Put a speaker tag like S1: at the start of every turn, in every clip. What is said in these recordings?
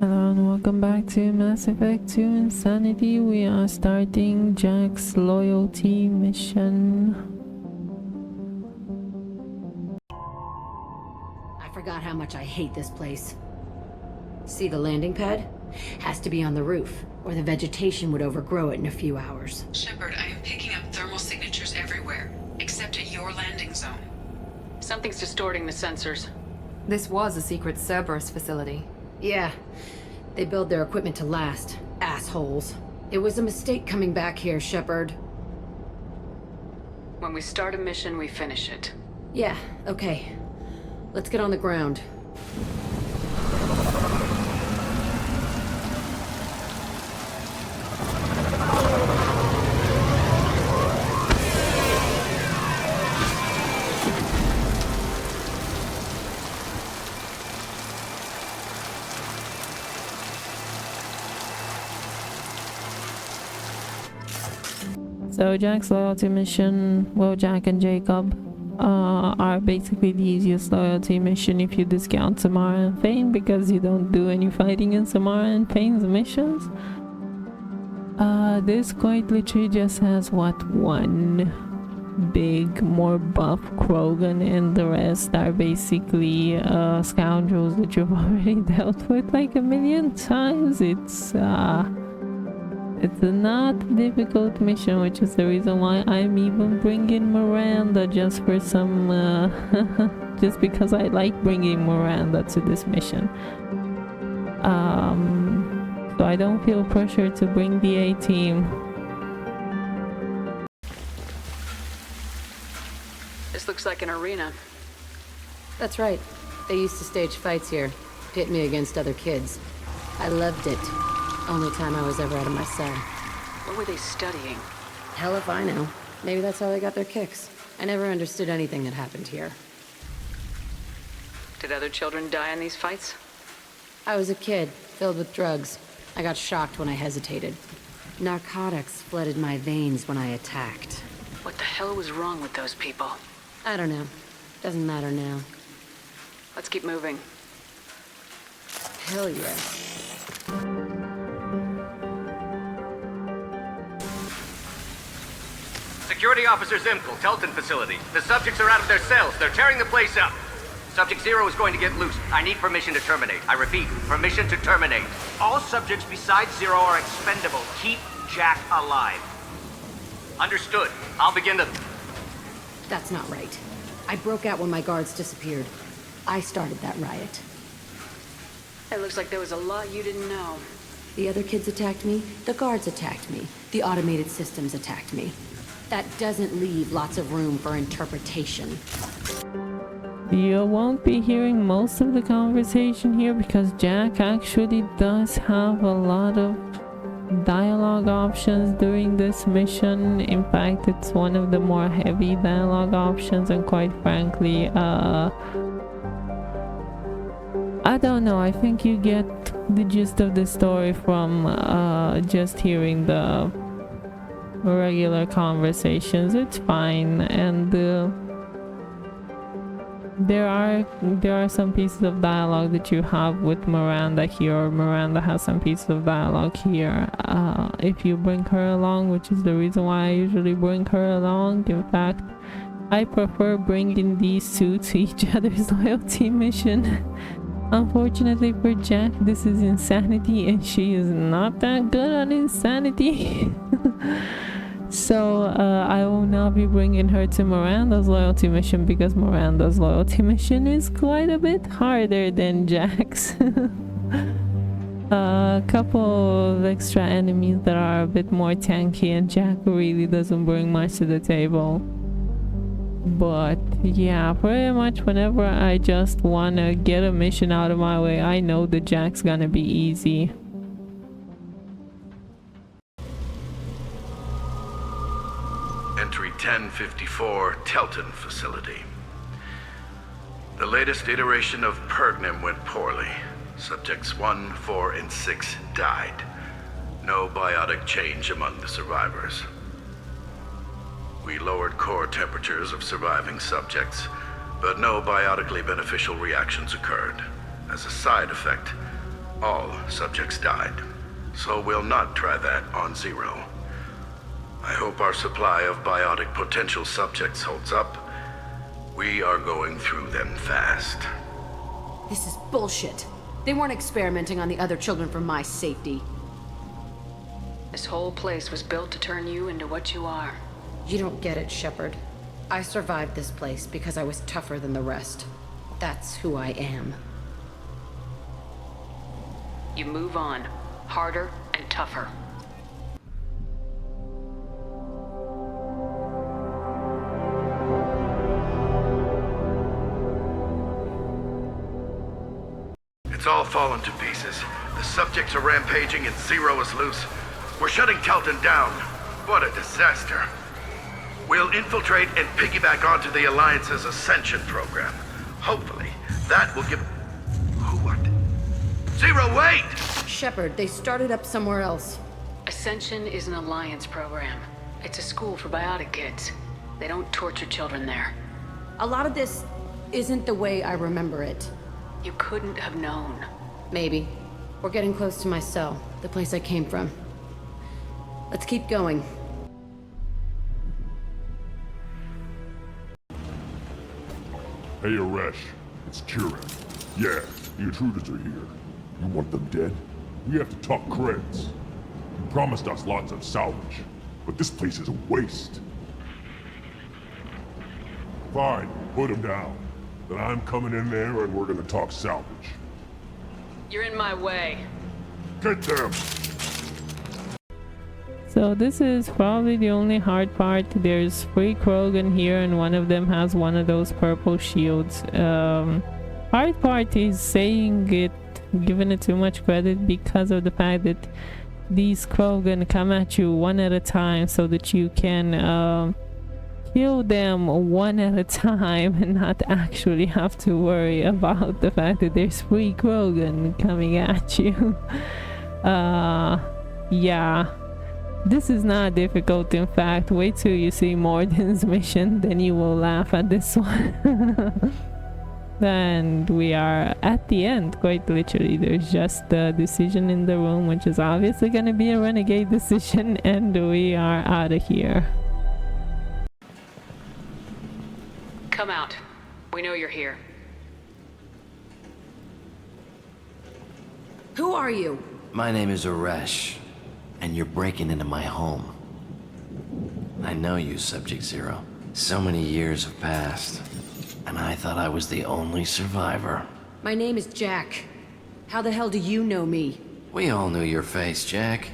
S1: Hello and welcome back to Mass Effect 2 Insanity. We are starting Jack's loyalty mission.
S2: I forgot how much I hate this place. See the landing pad? Has to be on the roof, or the vegetation would overgrow it in a few hours.
S3: Shepard, I am picking up thermal signatures everywhere, except at your landing zone. Something's distorting the sensors.
S4: This was a secret Cerberus facility.
S2: Yeah, they build their equipment to last. Assholes. It was a mistake coming back here, Shepard.
S3: When we start a mission, we finish it.
S2: Yeah, okay. Let's get on the ground.
S1: So Jack's loyalty mission, well, Jack and Jacob are basically the easiest loyalty mission if you discount Samara and Fane, because you don't do any fighting in Samara and Fane's missions. This quite literally just has one big, more buff Krogan, and the rest are basically scoundrels that you've already dealt with like a million times. It's a not difficult mission, which is the reason why I'm even bringing Miranda, just for some just because I like bringing Miranda to this mission. So I don't feel pressure to bring the A-team.
S3: This looks like an arena.
S2: That's right. They used to stage fights here, pit me against other kids. I loved it. Only time I was ever out of my cell.
S3: What were they studying?
S2: Hell if I know. Maybe that's how they got their kicks. I never understood anything that happened here.
S3: Did other children die in these fights?
S2: I was a kid, filled with drugs. I got shocked when I hesitated. Narcotics flooded my veins when I attacked.
S3: What the hell was wrong with those people?
S2: I don't know. Doesn't matter now.
S3: Let's keep moving.
S2: Hell yeah.
S5: Security Officer Zimkel, Telton facility. The subjects are out of their cells. They're tearing the place up. Subject Zero is going to get loose. I need permission to terminate. I repeat, permission to terminate.
S6: All subjects besides Zero are expendable. Keep Jack alive.
S5: Understood. I'll begin the...
S2: That's not right. I broke out when my guards disappeared. I started that riot.
S3: It looks like there was a lot you didn't know.
S2: The other kids attacked me. The guards attacked me. The automated systems attacked me. That doesn't leave lots of room for interpretation.
S1: You won't be hearing most of the conversation here because Jack actually does have a lot of dialogue options during this mission. In fact, it's one of the more heavy dialogue options, and quite frankly, I don't know, I think you get the gist of the story from just hearing the regular conversations. It's fine, and there are some pieces of dialogue that you have with Miranda here, or Miranda has some pieces of dialogue here. If you bring her along, which is the reason why I usually bring her along. In fact, I prefer bringing these two to each other's loyalty mission. Unfortunately for Jack, this is Insanity, and she is not that good at Insanity. So I will not be bringing her to Miranda's loyalty mission, because Miranda's loyalty mission is quite a bit harder than Jack's. A couple of extra enemies that are a bit more tanky, and Jack really doesn't bring much to the table. But yeah, pretty much whenever I just wanna get a mission out of my way, I know that Jack's gonna be easy.
S7: Entry 1054, Telton facility. The latest iteration of Pergnim went poorly. Subjects 1, 4, and 6 died. No biotic change among the survivors. We lowered core temperatures of surviving subjects, but no biotically beneficial reactions occurred. As a side effect, All subjects died, so we'll not try that on Zero. I hope our supply of biotic potential subjects holds up. We are going through them fast.
S2: This is bullshit. They weren't experimenting on the other children for my safety.
S3: This whole place was built to turn you into what you are.
S2: You don't get it, Shepard. I survived this place because I was tougher than the rest. That's who I am.
S3: You move on, harder and tougher.
S7: It's all fallen to pieces. The subjects are rampaging and Zero is loose. We're shutting Telton down. What a disaster. We'll infiltrate and piggyback onto the Alliance's Ascension program. Hopefully, that will give... Who are they? Zero, wait!
S2: Shepard, they started up somewhere else.
S3: Ascension is an Alliance program. It's a school for biotic kids. They don't torture children there.
S2: A lot of this isn't the way I remember it.
S3: You couldn't have known.
S2: Maybe. We're getting close to my cell, the place I came from. Let's keep going.
S8: Hey, Aresh. It's Kieran. Yeah, the intruders are here. You want them dead? We have to talk creds. You promised us lots of salvage, but this place is a waste. Fine, put them down. Then I'm coming in there and we're gonna talk salvage.
S3: You're in my way.
S8: Get them!
S1: So this is probably the only hard part. There's 3 Krogan here and one of them has one of those purple shields. Hard part is saying it, giving it too much credit because of the fact that these Krogan come at you one at a time so that you can kill them one at a time and not actually have to worry about the fact that there's 3 Krogan coming at you. Yeah. This is not difficult, in fact. Wait till you see Morden's mission, then you will laugh at this one. And we are at the end, quite literally. There's just the decision in the room, which is obviously gonna be a renegade decision, and we are out of here.
S3: Come out. We know you're here.
S2: Who are you?
S9: My name is Aresh, and you're breaking into my home. I know you, Subject Zero. So many years have passed, and I thought I was the only survivor.
S2: My name is Jack. How the hell do you know me?
S9: We all knew your face, Jack.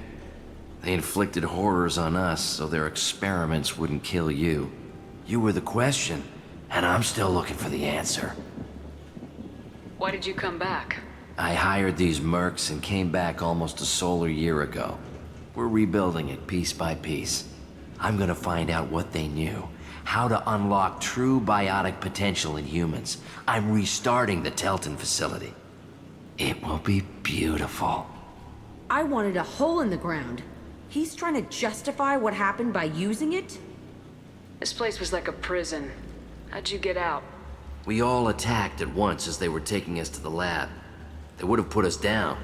S9: They inflicted horrors on us so their experiments wouldn't kill you. You were the question, and I'm still looking for the answer.
S3: Why did you come back?
S9: I hired these mercs and came back almost a solar year ago. We're rebuilding it piece by piece. I'm gonna find out what they knew. How to unlock true biotic potential in humans. I'm restarting the Telton facility. It will be beautiful.
S2: I wanted a hole in the ground. He's trying to justify what happened by using it?
S3: This place was like a prison. How'd you get out?
S9: We all attacked at once as they were taking us to the lab. They would have put us down.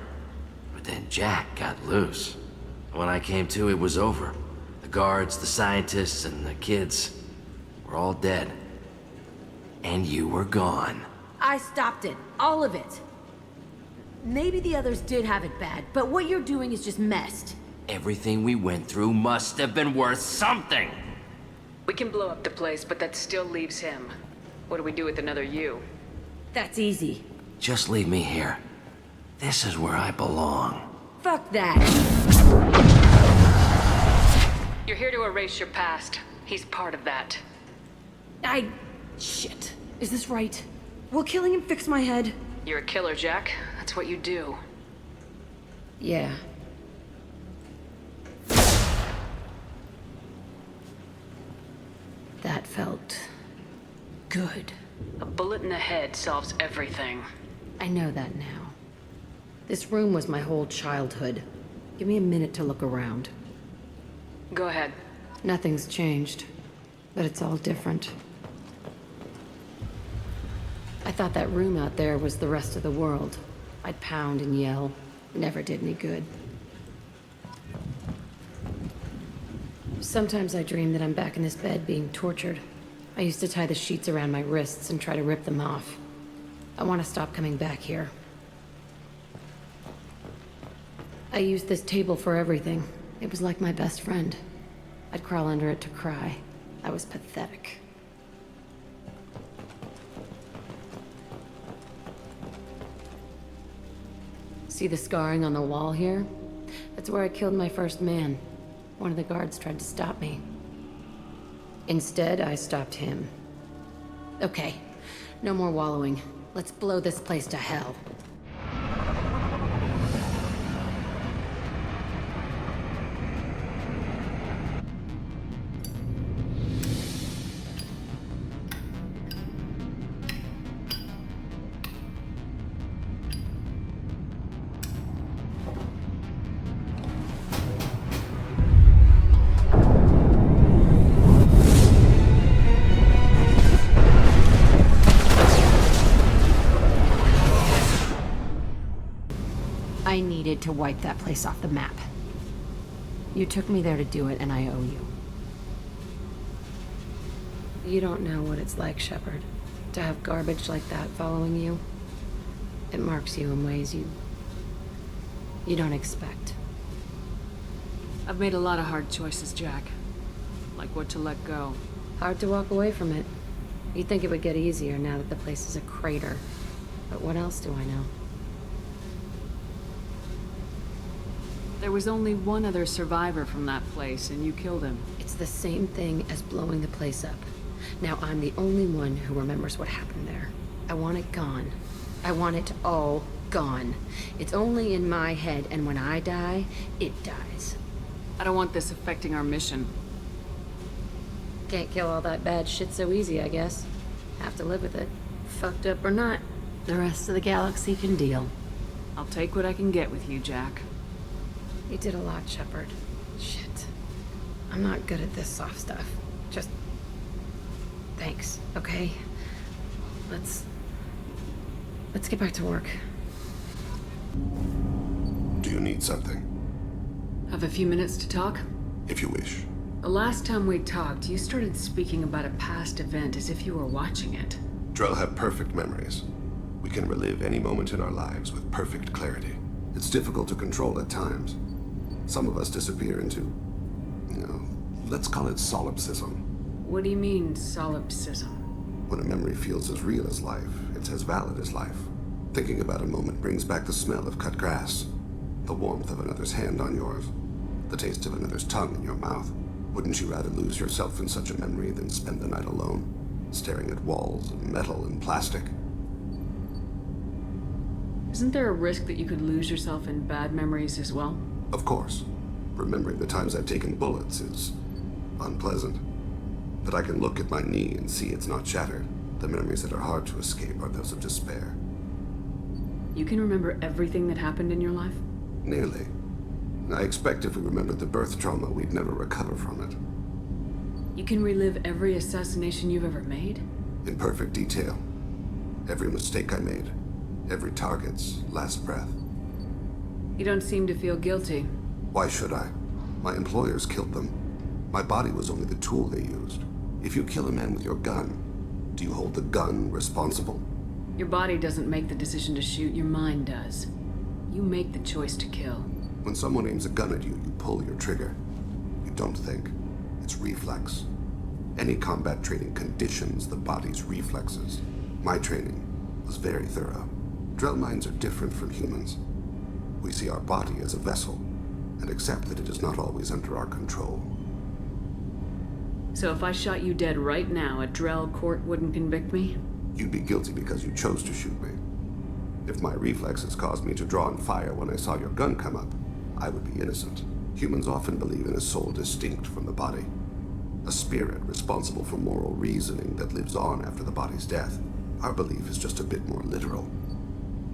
S9: But then Jack got loose. When I came to, it was over. The guards, the scientists, and the kids were all dead. And you were gone.
S2: I stopped it. All of it. Maybe the others did have it bad, but what you're doing is just messed.
S9: Everything we went through must have been worth something!
S3: We can blow up the place, but that still leaves him. What do we do with another you?
S2: That's easy.
S9: Just leave me here. This is where I belong.
S2: Fuck that.
S3: You're here to erase your past. He's part of that.
S2: Shit. Is this right? Will killing him fix my head?
S3: You're a killer, Jack. That's what you do.
S2: Yeah. That felt good.
S3: A bullet in the head solves everything.
S2: I know that now. This room was my whole childhood. Give me a minute to look around.
S3: Go ahead.
S2: Nothing's changed, but it's all different. I thought that room out there was the rest of the world. I'd pound and yell, Never did any good. Sometimes I dream that I'm back in this bed being tortured. I used to tie the sheets around my wrists and try to rip them off. I want to stop coming back here. I used this table for everything. It was like my best friend. I'd crawl under it to cry. I was pathetic. See the scarring on the wall here? That's where I killed my first man. One of the guards tried to stop me. Instead, I stopped him. Okay, no more wallowing. Let's blow this place to hell. I needed to wipe that place off the map. You took me there to do it, and I owe you. You don't know what it's like, Shepard, to have garbage like that following you. It marks you in ways you don't expect.
S3: I've made a lot of hard choices, Jack. Like what to let go.
S2: Hard to walk away from it. You'd think it would get easier now that the place is a crater. But what else do I know?
S3: There was only one other survivor from that place, and you killed him.
S2: It's the same thing as blowing the place up. Now I'm the only one who remembers what happened there. I want it gone. I want it all gone. It's only in my head, and when I die, it dies.
S3: I don't want this affecting our mission.
S2: Can't kill all that bad shit so easy, I guess. Have to live with it. Fucked up or not, the rest of the galaxy can deal.
S3: I'll take what I can get with you, Jack.
S2: You did a lot, Shepard. Shit. I'm not good at this soft stuff. Just... thanks, okay? Let's get back to work.
S10: Do you need something?
S3: Have a few minutes to talk?
S10: If you wish.
S3: The last time we talked, you started speaking about a past event as if you were watching it.
S10: Drell have perfect memories. We can relive any moment in our lives with perfect clarity. It's difficult to control at times. Some of us disappear into, let's call it solipsism.
S3: What do you mean, solipsism?
S10: When a memory feels as real as life, it's as valid as life. Thinking about a moment brings back the smell of cut grass, the warmth of another's hand on yours, the taste of another's tongue in your mouth. Wouldn't you rather lose yourself in such a memory than spend the night alone, staring at walls of metal and plastic?
S3: Isn't there a risk that you could lose yourself in bad memories as well?
S10: Of course. Remembering the times I've taken bullets is unpleasant. But I can look at my knee and see it's not shattered. The memories that are hard to escape are those of despair.
S3: You can remember everything that happened in your life?
S10: Nearly. I expect if we remembered the birth trauma, we'd never recover from it.
S3: You can relive every assassination you've ever made?
S10: In perfect detail. Every mistake I made. Every target's last breath.
S3: You don't seem to feel guilty.
S10: Why should I? My employers killed them. My body was only the tool they used. If you kill a man with your gun, do you hold the gun responsible?
S3: Your body doesn't make the decision to shoot, your mind does. You make the choice to kill.
S10: When someone aims a gun at you, you pull your trigger. You don't think. It's reflex. Any combat training conditions the body's reflexes. My training was very thorough. Drell minds are different from humans. We see our body as a vessel, and accept that it is not always under our control.
S3: So if I shot you dead right now, a Drell court wouldn't convict me?
S10: You'd be guilty because you chose to shoot me. If my reflexes caused me to draw and fire when I saw your gun come up, I would be innocent. Humans often believe in a soul distinct from the body. A spirit responsible for moral reasoning that lives on after the body's death. Our belief is just a bit more literal.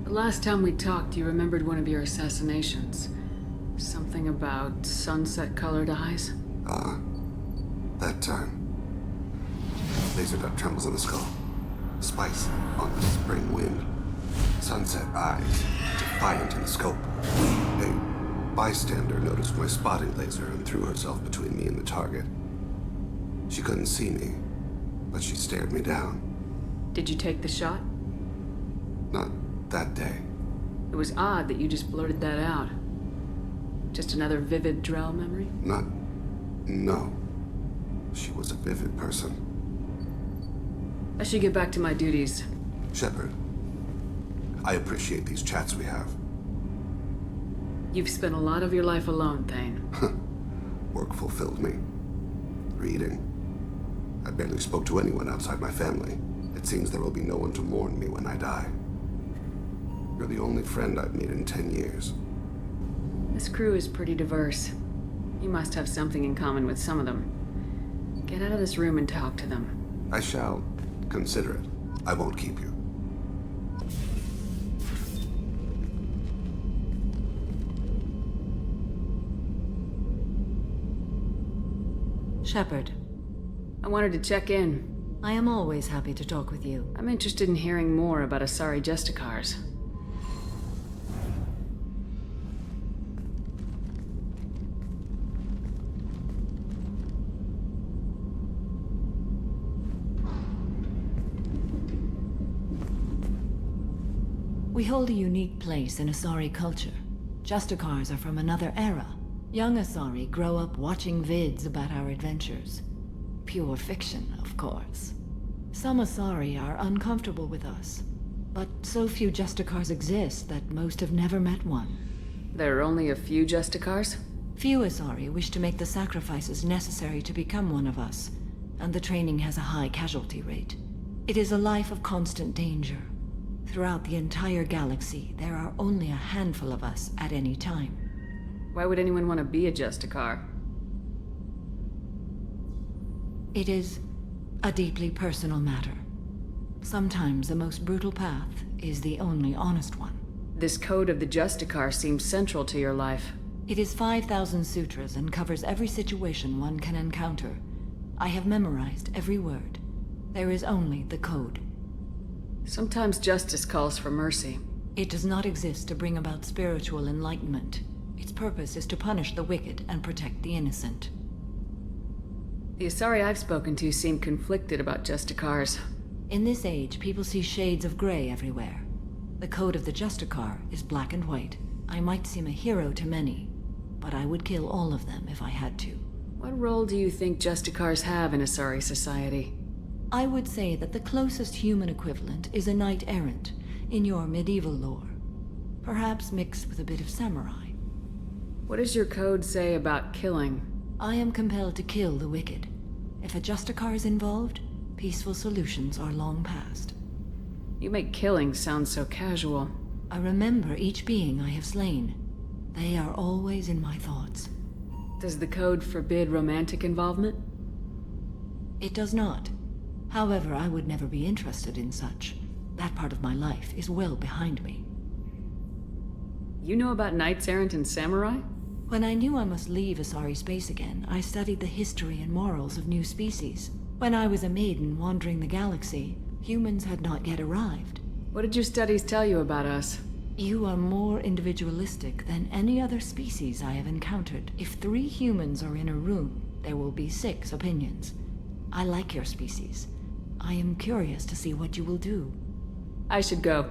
S3: The last time we talked, you remembered one of your assassinations. Something about sunset-colored eyes?
S10: That time. Laser dot trembles on the skull. Spice on the spring wind. Sunset eyes, defiant in the scope. A bystander noticed my spotting laser and threw herself between me and the target. She couldn't see me, but she stared me down.
S3: Did you take the shot?
S10: Not that day.
S3: It was odd that you just blurted that out. Just another vivid Drell memory?
S10: No. She was a vivid person.
S3: I should get back to my duties.
S10: Shepard, I appreciate these chats we have.
S3: You've spent a lot of your life alone, Thane.
S10: Work fulfilled me. Reading. I barely spoke to anyone outside my family. It seems there will be no one to mourn me when I die. You're the only friend I've made in 10 years.
S3: This crew is pretty diverse. You must have something in common with some of them. Get out of this room and talk to them.
S10: I shall consider it. I won't keep you.
S11: Shepard,
S3: I wanted to check in.
S11: I am always happy to talk with you.
S3: I'm interested in hearing more about Asari Justicars.
S11: We hold a unique place in Asari culture. Justicars are from another era. Young Asari grow up watching vids about our adventures. Pure fiction, of course. Some Asari are uncomfortable with us, but so few Justicars exist that most have never met one.
S3: There are only a few Justicars?
S11: Few Asari wish to make the sacrifices necessary to become one of us, and the training has a high casualty rate. It is a life of constant danger. Throughout the entire galaxy, there are only a handful of us at any time.
S3: Why would anyone want to be a Justicar?
S11: It is a deeply personal matter. Sometimes the most brutal path is the only honest one.
S3: This code of the Justicar seems central to your life.
S11: It is 5,000 sutras and covers every situation one can encounter. I have memorized every word. There is only the code.
S3: Sometimes justice calls for mercy.
S11: It does not exist to bring about spiritual enlightenment. Its purpose is to punish the wicked and protect the innocent.
S3: The Asari I've spoken to seem conflicted about Justicars.
S11: In this age, people see shades of gray everywhere. The code of the Justicar is black and white. I might seem a hero to many, but I would kill all of them if I had to.
S3: What role do you think Justicars have in Asari society?
S11: I would say that the closest human equivalent is a knight-errant in your medieval lore. Perhaps mixed with a bit of samurai.
S3: What does your code say about killing?
S11: I am compelled to kill the wicked. If a Justicar is involved, peaceful solutions are long past.
S3: You make killing sound so casual.
S11: I remember each being I have slain. They are always in my thoughts.
S3: Does the code forbid romantic involvement?
S11: It does not. However, I would never be interested in such. That part of my life is well behind me.
S3: You know about knights errant and samurai?
S11: When I knew I must leave Asari space again, I studied the history and morals of new species. When I was a maiden wandering the galaxy, humans had not yet arrived.
S3: What did your studies tell you about us?
S11: You are more individualistic than any other species I have encountered. If 3 humans are in a room, there will be 6 opinions. I like your species. I am curious to see what you will do.
S3: I should go.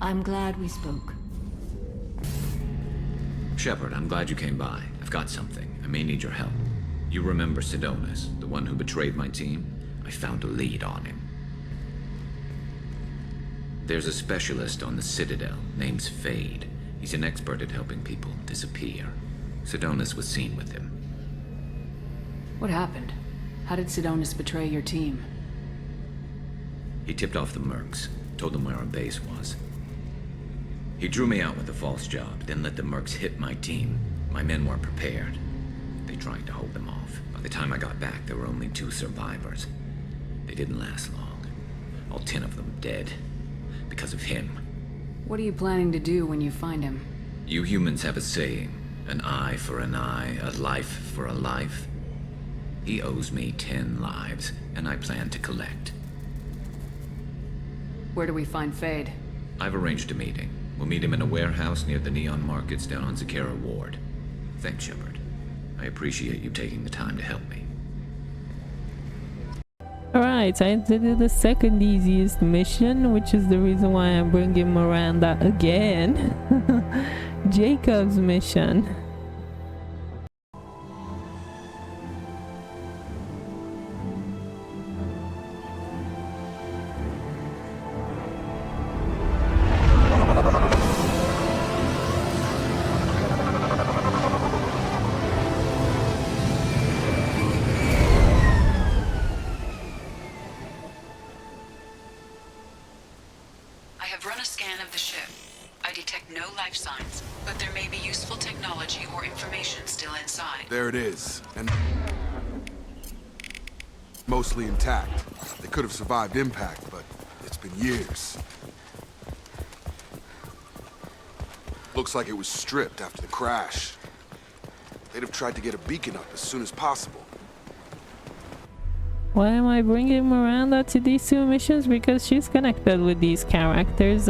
S11: I'm glad we spoke.
S12: Shepard, I'm glad you came by. I've got something. I may need your help. You remember Sidonis, the one who betrayed my team? I found a lead on him. There's a specialist on the Citadel, named Fade. He's an expert at helping people disappear. Sidonis was seen with him.
S3: What happened? How did Sidonis betray your team?
S12: He tipped off the mercs, told them where our base was. He drew me out with a false job, then let the mercs hit my team. My men weren't prepared. They tried to hold them off. By the time I got back, there were only 2 survivors. They didn't last long. All 10 of them dead. Because of him.
S3: What are you planning to do when you find him?
S12: You humans have a saying, an eye for an eye, a life for a life. He owes me 10 lives, and I plan to collect.
S3: Where do we find Fade?
S12: I've arranged a meeting. We'll meet him in a warehouse near the Neon Markets down on Zakera Ward. Thanks, Shepard. I appreciate you taking the time to help me.
S1: Alright, I did the second easiest mission, which is the reason why I'm bringing Miranda again. Jacob's mission.
S13: There it is, and mostly intact. They could have survived impact, but it's been years. Looks like it was stripped after the crash. They'd have tried to get a beacon up as soon as possible.
S1: Why am I bringing Miranda to these two missions? Because she's connected with these characters.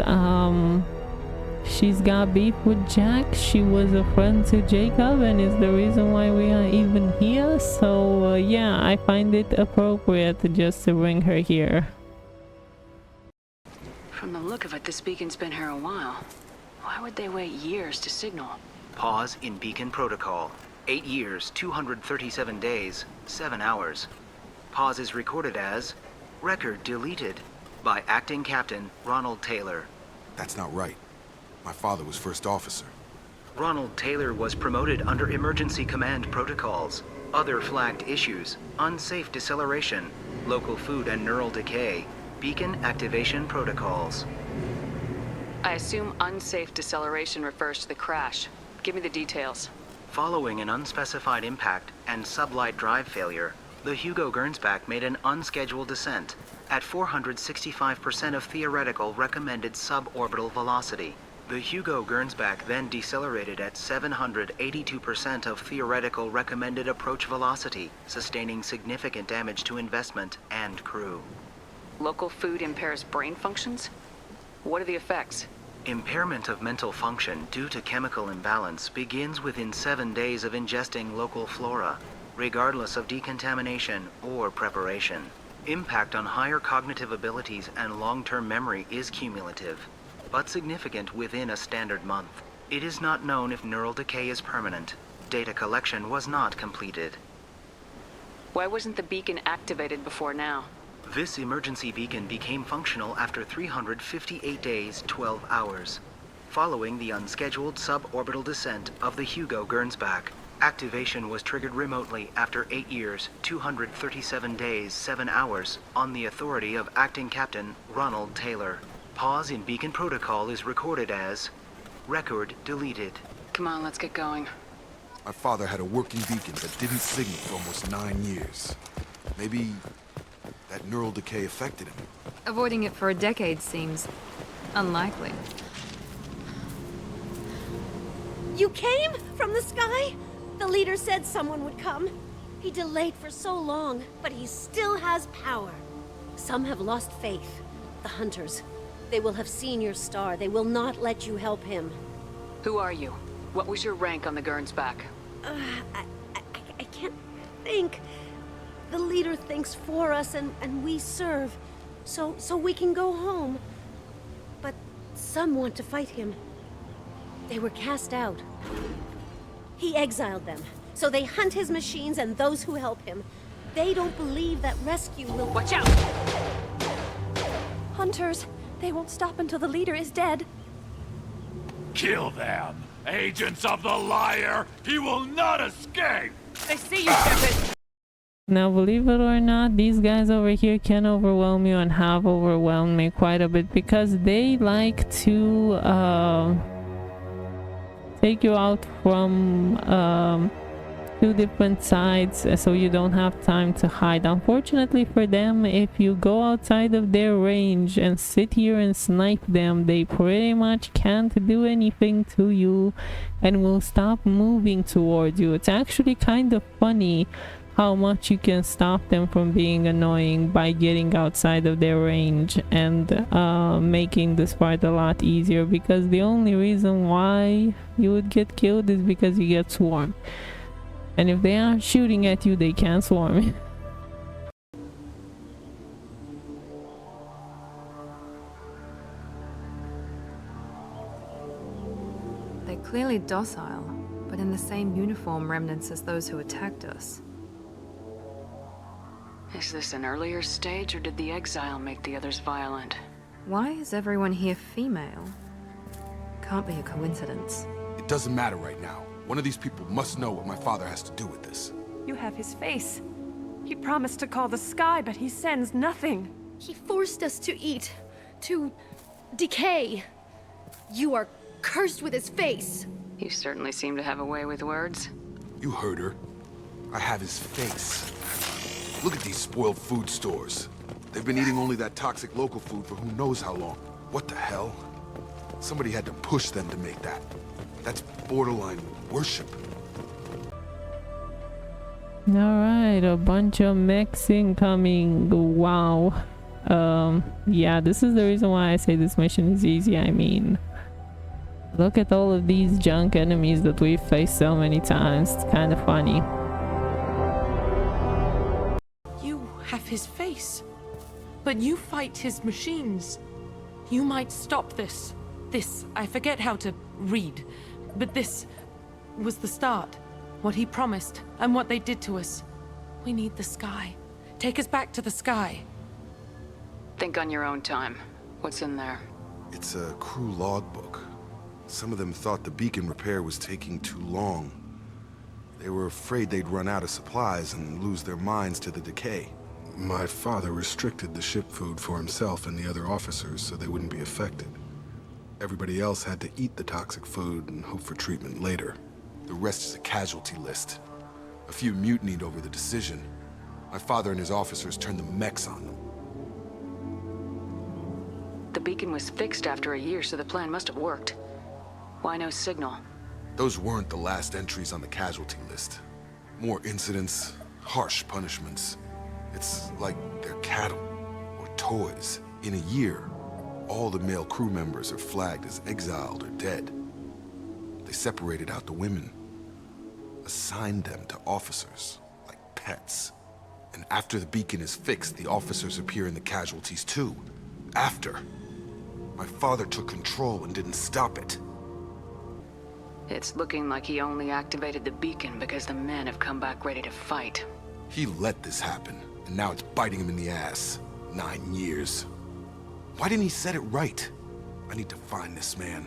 S1: She's got beef with Jack. She was a friend to Jacob and is the reason why we are even here. So yeah, I find it appropriate just to bring her here.
S3: From the look of it, this beacon's been here a while. Why would they wait years to signal?
S6: Pause in beacon protocol. 8 years, 237 days, 7 hours. Pause is recorded as record deleted by Acting Captain Ronald Taylor.
S13: That's not right. My father was first officer.
S6: Ronald Taylor was promoted under emergency command protocols. Other flagged issues: unsafe deceleration, local food and neural decay, beacon activation protocols.
S3: I assume unsafe deceleration refers to the crash. Give me the details.
S6: Following an unspecified impact and sublight drive failure, the Hugo Gernsback made an unscheduled descent at 465% of theoretical recommended suborbital velocity. The Hugo Gernsback then decelerated at 782% of theoretical recommended approach velocity, sustaining significant damage to investment and crew.
S3: Local food impairs brain functions? What are the effects?
S6: Impairment of mental function due to chemical imbalance begins within 7 days of ingesting local flora, regardless of decontamination or preparation. Impact on higher cognitive abilities and long-term memory is cumulative, but significant within a standard month. It is not known if neural decay is permanent. Data collection was not completed.
S3: Why wasn't the beacon activated before now?
S6: This emergency beacon became functional after 358 days, 12 hours. Following the unscheduled suborbital descent of the Hugo Gernsback, activation was triggered remotely after 8 years, 237 days, 7 hours on the authority of Acting Captain Ronald Taylor. Pause in beacon protocol is recorded as record deleted.
S3: Come on, let's get going.
S13: My father had a working beacon that didn't signal for almost 9 years. Maybe that neural decay affected him.
S4: Avoiding it for a decade seems unlikely.
S14: You came from the sky? The leader said someone would come. He delayed for so long, but he still has power. Some have lost faith. The hunters. They will have seen your star. They will not let you help him.
S3: Who are you? What was your rank on the Gernsback?
S14: I can't think. The leader thinks for us and we serve. So we can go home. But some want to fight him. They were cast out. He exiled them. So they hunt his machines and those who help him. They don't believe that rescue will—
S3: Watch out!
S14: Hunters. They won't stop until the leader is dead.
S8: Kill them! Agents of the liar! He will not escape!
S3: I see you, Shepard!
S1: Now, believe it or not, these guys over here can overwhelm you and have overwhelmed me quite a bit because they like to take you out from two different sides so you don't have time to hide. Unfortunately for them, if you go outside of their range and sit here and snipe them, they pretty much can't do anything to you and will stop moving towards you. It's actually kind of funny how much you can stop them from being annoying by getting outside of their range and making this part a lot easier, because the only reason why you would get killed is because you get swarmed, and if they aren't shooting at you, they can't swarm.
S4: They're clearly docile, but in the same uniform remnants as those who attacked us.
S3: Is this an earlier stage, or did the exile make the others violent?
S4: Why is everyone here female? Can't be a coincidence.
S13: It doesn't matter right now. One of these people must know what my father has to do with this.
S15: You have his face. He promised to call the sky, but he sends nothing.
S14: He forced us to eat, to decay. You are cursed with his face.
S3: You certainly seem to have a way with words.
S13: You heard her. I have his face. Look at these spoiled food stores. They've been eating only that toxic local food for who knows how long. What the hell? Somebody had to push them to make that. That's borderline worship.
S1: Alright, a bunch of mechs incoming. Wow. Yeah, this is the reason why I say this mission is easy. I mean, look at all of these junk enemies that we've faced so many times. It's kind of funny.
S15: You have his face, but you fight his machines. You might stop this. This, I forget how to read, but this was the start. What he promised, and what they did to us. We need the sky. Take us back to the sky.
S3: Think on your own time. What's in there?
S13: It's a crew logbook. Some of them thought the beacon repair was taking too long. They were afraid they'd run out of supplies and lose their minds to the decay. My father restricted the ship food for himself and the other officers so they wouldn't be affected. Everybody else had to eat the toxic food and hope for treatment later. The rest is a casualty list. A few mutinied over the decision. My father and his officers turned the mechs on them.
S3: The beacon was fixed after a year, so the plan must have worked. Why no signal?
S13: Those weren't the last entries on the casualty list. More incidents, harsh punishments. It's like they're cattle or toys. In a year, all the male crew members are flagged as exiled or dead. They separated out the women, assigned them to officers, like pets. And after the beacon is fixed, the officers appear in the casualties too. After. My father took control and didn't stop it.
S3: It's looking like he only activated the beacon because the men have come back ready to fight.
S13: He let this happen, and now it's biting him in the ass. 9 years. Why didn't he set it right? I need to find this man.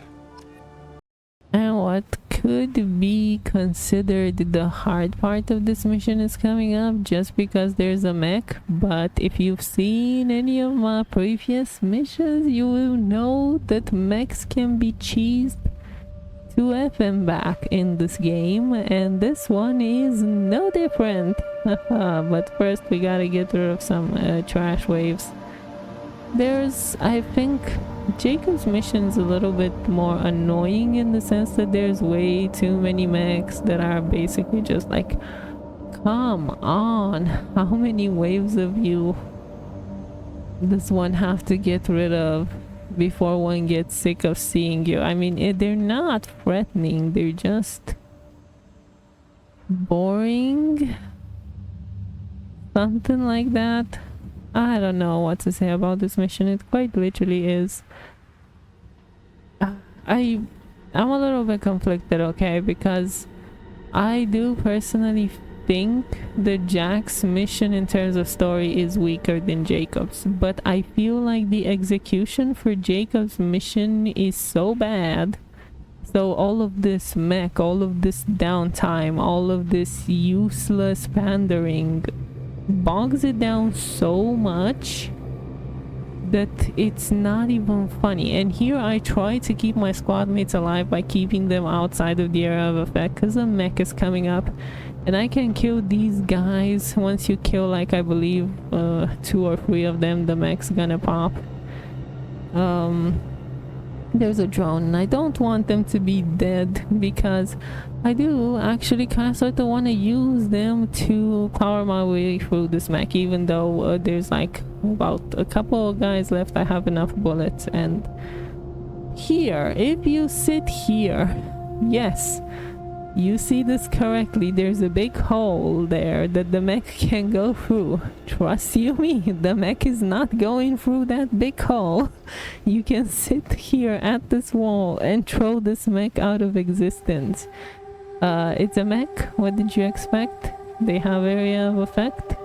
S1: And what could be considered the hard part of this mission is coming up, just because there's a mech. But if you've seen any of my previous missions, you will know that mechs can be cheesed to F and back in this game, and this one is no different. But first we gotta get rid of some trash waves. There's, I think, Jacob's mission's a little bit more annoying in the sense that there's way too many mechs that are basically just like, come on, how many waves of you does one have to get rid of before one gets sick of seeing you? I mean, they're not threatening, they're just boring, something like that. I don't know what to say about this mission. It quite literally is. I'm a little bit conflicted, okay, because I do personally think that Jack's mission in terms of story is weaker than Jacob's, but I feel like the execution for Jacob's mission is so bad. So all of this mech, all of this downtime, all of this useless pandering bogs it down so much that it's not even funny. And here I try to keep my squad mates alive by keeping them outside of the area of effect, because a mech is coming up and I can kill these guys. Once you kill, like, I believe 2 or 3 of them, the mech's gonna pop. there's a drone, and I don't want them to be dead because I do actually kind of sort of want to use them to power my way through this mech, even though there's like about a couple of guys left. I have enough bullets. And here, if you sit here, yes, you see this correctly, there's a big hole there that the mech can go through. Trust you me, the mech is not going through that big hole. You can sit here at this wall and throw this mech out of existence. It's a mech. What did you expect? They have area of effect.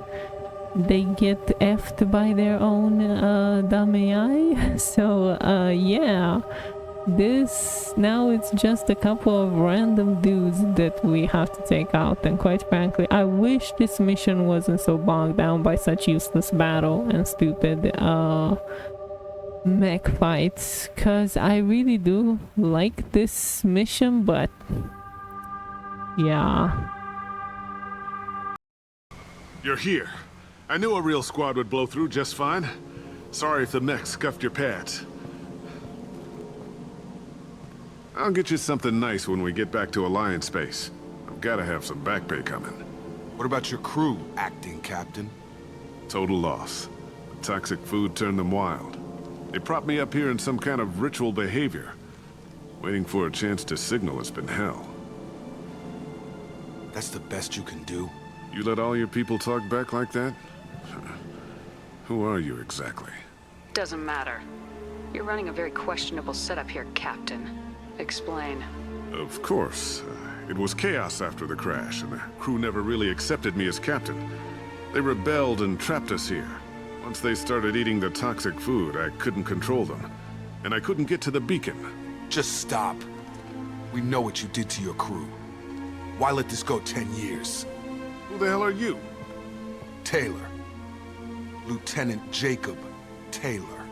S1: They get effed by their own dumb AI. So yeah, this now it's just a couple of random dudes that we have to take out. And quite frankly, I wish this mission wasn't so bogged down by such useless battle and stupid mech fights, because I really do like this mission. But yeah,
S13: You're here. I knew a real squad would blow through just fine. Sorry if the mech scuffed your pads. I'll get you something nice when we get back to Alliance space. I've gotta have some back pay coming.
S16: What about your crew, acting captain?
S13: Total loss. The toxic food turned them wild. They propped me up here in some kind of ritual behavior. Waiting for a chance to signal has been hell.
S16: That's the best you can do?
S13: You let all your people talk back like that? Who are you exactly?
S3: Doesn't matter. You're running a very questionable setup here, Captain. Explain.
S13: Of course. It was chaos after the crash, and the crew never really accepted me as captain. They rebelled and trapped us here. Once they started eating the toxic food, I couldn't control them. And I couldn't get to the beacon.
S16: Just stop. We know what you did to your crew. Why let this go 10 years?
S13: Who the hell are you?
S16: Taylor. Lieutenant Jacob Taylor.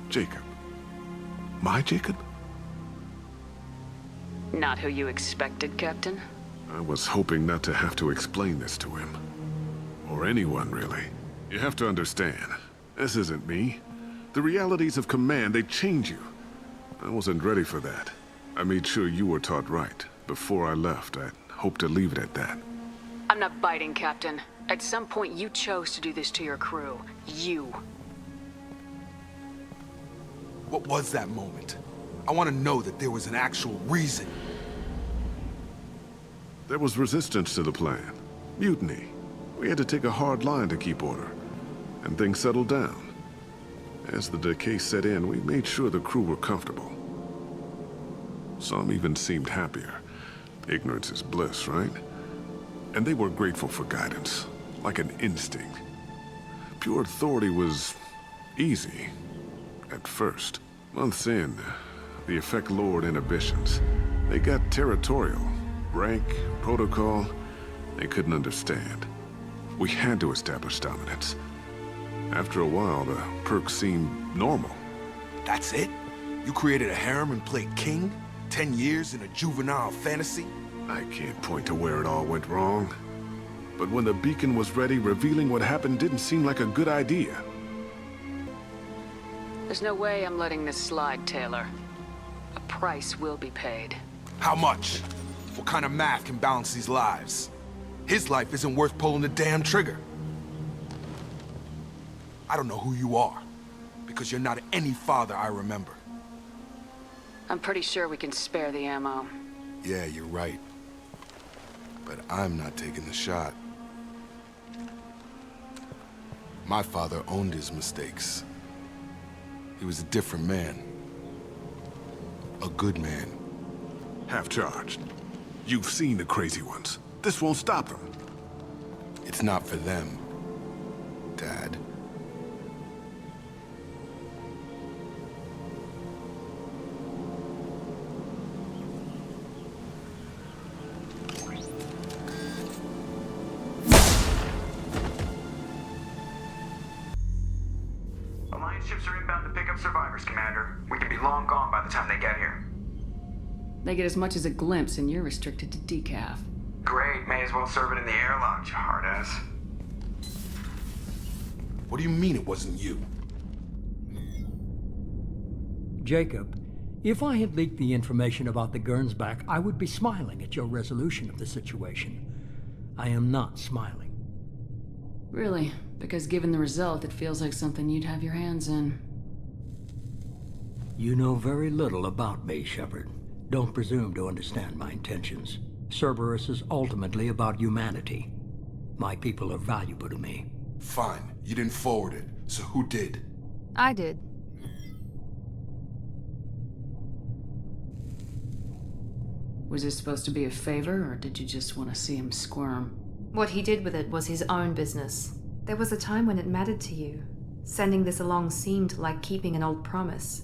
S13: Jacob? My Jacob?
S3: Not who you expected, Captain?
S13: I was hoping not to have to explain this to him. Or anyone, really. You have to understand, this isn't me. The realities of command, they change you. I wasn't ready for that. I made sure you were taught right. Before I left, I hoped to leave it at that.
S3: I'm not biting, Captain. At some point, you chose to do this to your crew. You.
S16: What was that moment? I want to know that there was an actual reason.
S13: There was resistance to the plan. Mutiny. We had to take a hard line to keep order. And things settled down. As the decay set in, we made sure the crew were comfortable. Some even seemed happier. Ignorance is bliss, right? And they were grateful for guidance, like an instinct. Pure authority was easy, at first. Months in, the effect lowered inhibitions. They got territorial. Rank, protocol, they couldn't understand. We had to establish dominance. After a while, the perks seemed normal.
S16: That's it? You created a harem and played king? 10 years in a juvenile fantasy?
S13: I can't point to where it all went wrong. But when the beacon was ready, revealing what happened didn't seem like a good idea.
S3: There's no way I'm letting this slide, Taylor. A price will be paid.
S16: How much? What kind of math can balance these lives? His life isn't worth pulling the damn trigger. I don't know who you are, because you're not any father I remember.
S3: I'm pretty sure we can spare the ammo.
S16: Yeah, you're right. But I'm not taking the shot. My father owned his mistakes. He was a different man. A good man.
S13: Half-charged. You've seen the crazy ones. This won't stop them.
S16: It's not for them, Dad.
S17: Alliance ships are inbound to pick up survivors, Commander. We could be long gone by the time they get here.
S3: They get as much as a glimpse, and you're restricted to decaf.
S17: Great, may as well serve it in the airlock, you hard ass.
S16: What do you mean it wasn't you?
S18: Jacob, If I had leaked the information about the Gernsback, I would be smiling at your resolution of the situation. I am not smiling.
S3: Really? Because given the result, it feels like something you'd have your hands in.
S18: You know very little about me, Shepard. Don't presume to understand my intentions. Cerberus is ultimately about humanity. My people are valuable to me.
S13: Fine. You didn't forward it, so who did?
S4: I did.
S3: Was this supposed to be a favor, or did you just want to see him squirm?
S4: What he did with it was his own business. There was a time when it mattered to you. Sending this along seemed like keeping an old promise.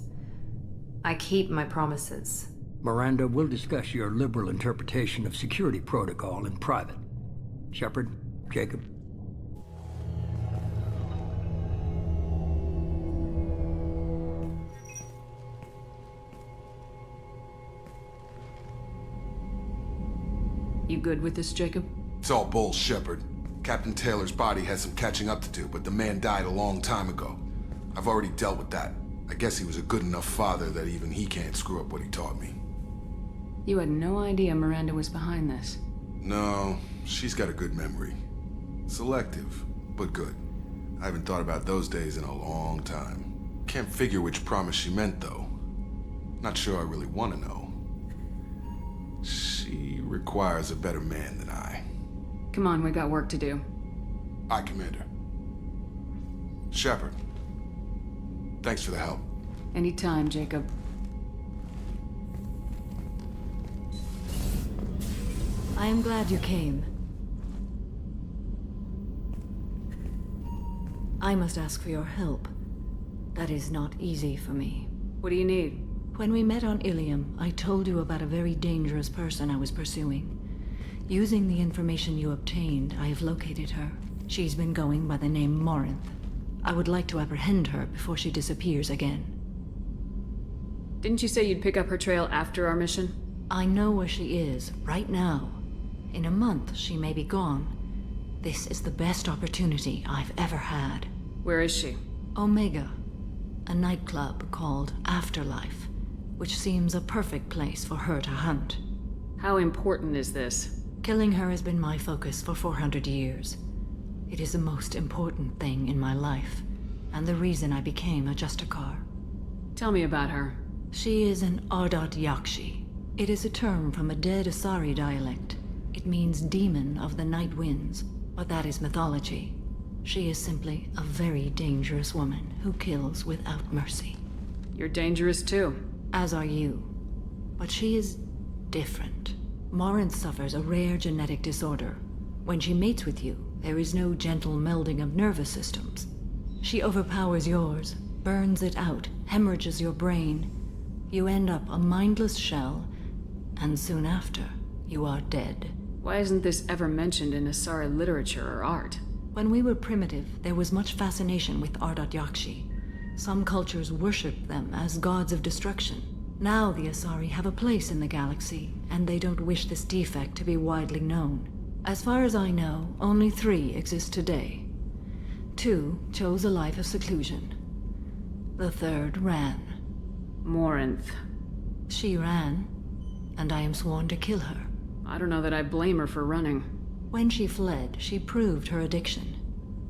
S4: I keep my promises.
S18: Miranda, we'll discuss your liberal interpretation of security protocol in private. Shepard, Jacob.
S3: You good with this, Jacob?
S13: It's all bull, Shepard. Captain Taylor's body has some catching up to do, but the man died a long time ago. I've already dealt with that. I guess he was a good enough father that even he can't screw up what he taught me.
S3: You had no idea Miranda was behind this.
S13: No, she's got a good memory. Selective, but good. I haven't thought about those days in a long time. Can't figure which promise she meant, though. Not sure I really want to know. She requires a better man than I.
S3: Come on, we got work to do.
S13: Aye, Commander. Shepard. Thanks for the help.
S3: Anytime, Jacob.
S11: I am glad you came. I must ask for your help. That is not easy for me.
S3: What do you need?
S11: When we met on Ilium, I told you about a very dangerous person I was pursuing. Using the information you obtained, I have located her. She's been going by the name Morinth. I would like to apprehend her before she disappears again.
S3: Didn't you say you'd pick up her trail after our mission?
S11: I know where she is, right now. In a month, she may be gone. This is the best opportunity I've ever had.
S3: Where is she?
S11: Omega, a nightclub called Afterlife, which seems a perfect place for her to hunt.
S3: How important is this?
S11: Killing her has been my focus for 400 years. It is the most important thing in my life, and the reason I became a Justicar.
S3: Tell me about her.
S11: She is an Ardat Yakshi. It is a term from a dead Asari dialect. It means demon of the night winds, but that is mythology. She is simply a very dangerous woman who kills without mercy.
S3: You're dangerous too.
S11: As are you. But she is different. Morinth suffers a rare genetic disorder. When she mates with you, there is no gentle melding of nervous systems. She overpowers yours, burns it out, hemorrhages your brain. You end up a mindless shell, and soon after, you are dead.
S3: Why isn't this ever mentioned in Asari literature or art?
S11: When we were primitive, there was much fascination with Ardat Yakshi. Some cultures worshipped them as gods of destruction. Now the Asari have a place in the galaxy, and they don't wish this defect to be widely known. As far as I know, only 3 exist today. 2 chose a life of seclusion. The 3rd ran.
S3: Morinth.
S11: She ran, and I am sworn to kill her.
S3: I don't know that I blame her for running.
S11: When she fled, she proved her addiction.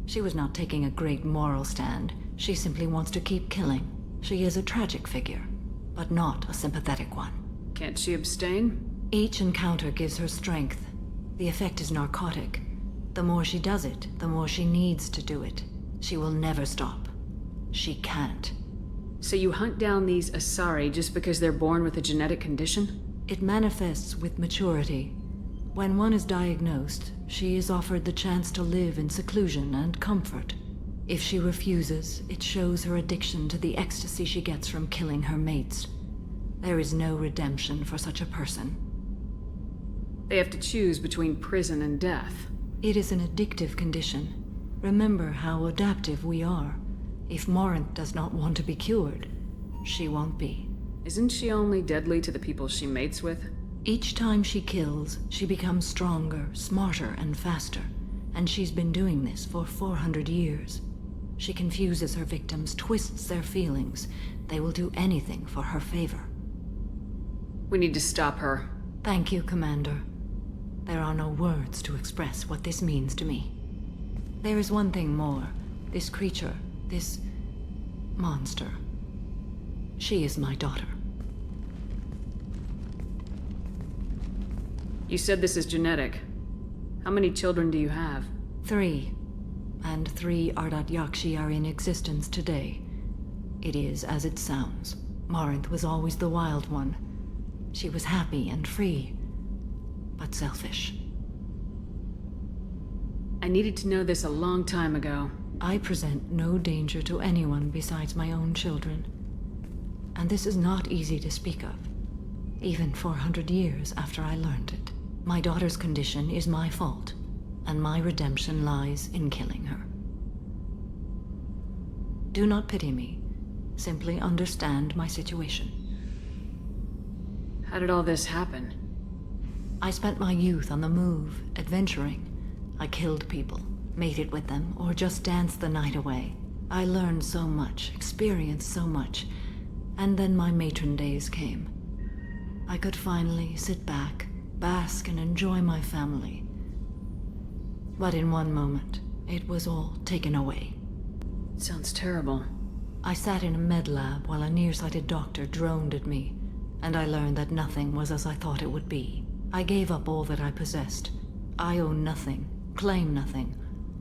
S11: She was not taking a great moral stand. She simply wants to keep killing. She is a tragic figure, but not a sympathetic one.
S3: Can't she abstain?
S11: Each encounter gives her strength. The effect is narcotic. The more she does it, the more she needs to do it. She will never stop. She can't.
S3: So you hunt down these Asari just because they're born with a genetic condition?
S11: It manifests with maturity. When one is diagnosed, she is offered the chance to live in seclusion and comfort. If she refuses, it shows her addiction to the ecstasy she gets from killing her mates. There is no redemption for such a person.
S3: They have to choose between prison and death.
S11: It is an addictive condition. Remember how adaptive we are. If Morinth does not want to be cured, she won't be.
S3: Isn't she only deadly to the people she mates with?
S11: Each time she kills, she becomes stronger, smarter, and faster. And she's been doing this for 400 years. She confuses her victims, twists their feelings. They will do anything for her favor.
S3: We need to stop her.
S11: Thank you, Commander. There are no words to express what this means to me. There is one thing more. This creature, this monster. She is my daughter.
S3: You said this is genetic. How many children do you have?
S11: 3. And 3 Ardat Yakshi are in existence today. It is as it sounds. Marinth was always the wild one. She was happy and free, but selfish.
S3: I needed to know this a long time ago.
S11: I present no danger to anyone besides my own children. And this is not easy to speak of, even 400 years after I learned it. My daughter's condition is my fault, and my redemption lies in killing her. Do not pity me. Simply understand my situation.
S3: How did all this happen?
S11: I spent my youth on the move, adventuring. I killed people, mated with them, or just danced the night away. I learned so much, experienced so much, and then my matron days came. I could finally sit back, bask and enjoy my family. But in one moment, it was all taken away.
S3: Sounds terrible.
S11: I sat in a med lab while a nearsighted doctor droned at me, and I learned that nothing was as I thought it would be. I gave up all that I possessed. I own nothing, claim nothing.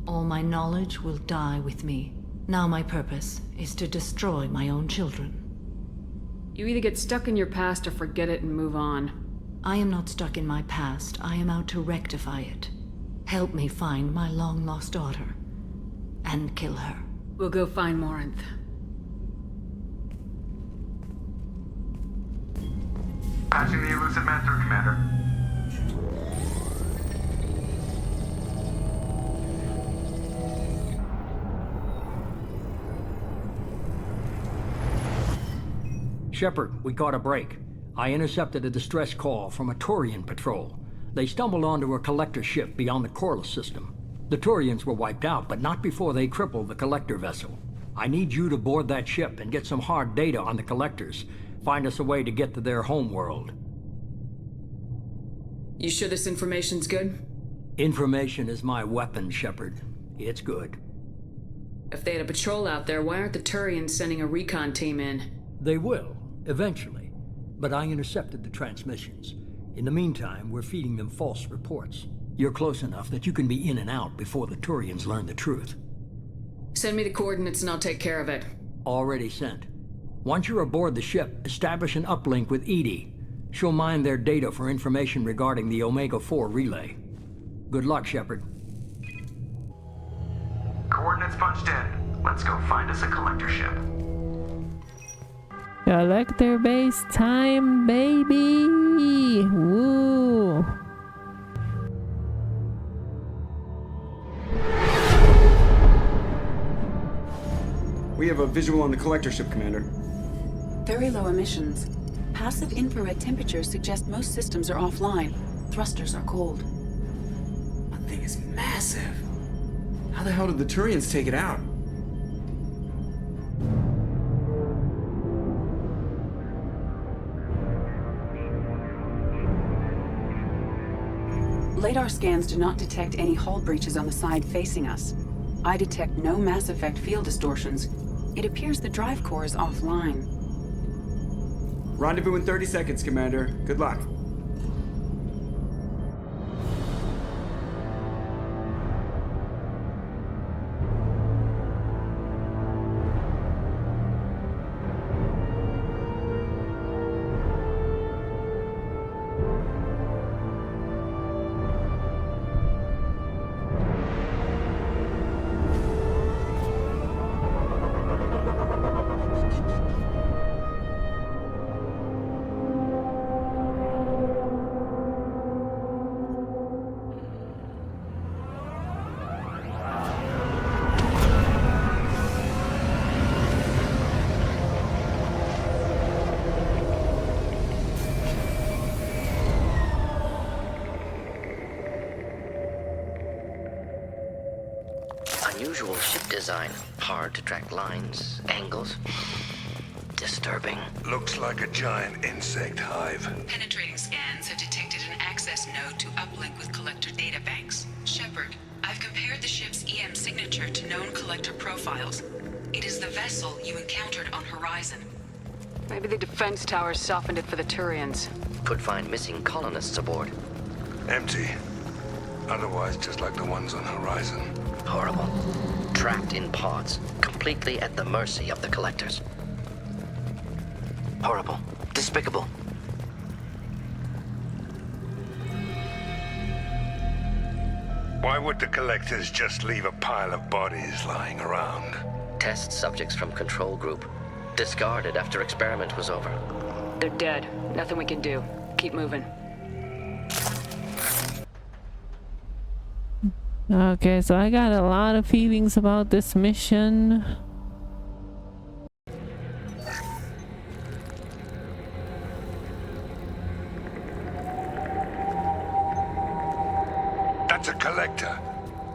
S11: All my knowledge will die with me. Now my purpose is to destroy my own children.
S3: You either get stuck in your past or forget it and move on.
S11: I am not stuck in my past. I am out to rectify it. Help me find my long-lost daughter. And kill her.
S3: We'll go find Morinth.
S17: Patching the elusive man through, Commander.
S18: Shepard, we caught a break. I intercepted a distress call from a Turian patrol. They stumbled onto a collector ship beyond the Corliss system. The Turians were wiped out, but not before they crippled the collector vessel. I need you to board that ship and get some hard data on the collectors. Find us a way to get to their homeworld.
S3: You sure this information's good?
S18: Information is my weapon, Shepard. It's good.
S3: If they had a patrol out there, why aren't the Turians sending a recon team in?
S18: They will, eventually. But I intercepted the transmissions. In the meantime, we're feeding them false reports. You're close enough that you can be in and out before the Turians learn the truth.
S3: Send me the coordinates and I'll take care of it.
S18: Already sent. Once you're aboard the ship, establish an uplink with Edie. She'll mine their data for information regarding the Omega-4 relay. Good luck, Shepard.
S17: Coordinates punched in. Let's go find us a collector ship.
S1: Collector base time, baby! Woo!
S19: We have a visual on the collector ship, Commander.
S20: Very low emissions. Passive infrared temperatures suggest most systems are offline. Thrusters are cold.
S19: That thing is massive. How the hell did the Turians take it out?
S20: Radar scans do not detect any hull breaches on the side facing us. I detect no mass effect field distortions. It appears the drive core is offline.
S19: Rendezvous in 30 seconds, Commander. Good luck.
S21: Unusual ship design. Hard to track lines, angles.
S9: disturbing.
S21: Looks like a giant insect hive.
S20: Penetrating scans have detected an access node to uplink with collector databanks. Shepard, I've compared the ship's EM signature to known collector profiles. It is the vessel you encountered on Horizon.
S3: Maybe the defense towers softened it for the Turians.
S9: Could find missing colonists aboard.
S21: Empty. Otherwise, just like the ones on Horizon.
S9: Horrible. Trapped in pods, completely at the mercy of the collectors. Horrible. Despicable.
S21: Why would the collectors just leave a pile of bodies lying around?
S9: Test subjects from control group. Discarded after experiment was over.
S3: They're dead. Nothing we can do. Keep moving.
S1: Okay, so I got a lot of feelings about this mission.
S21: That's a collector.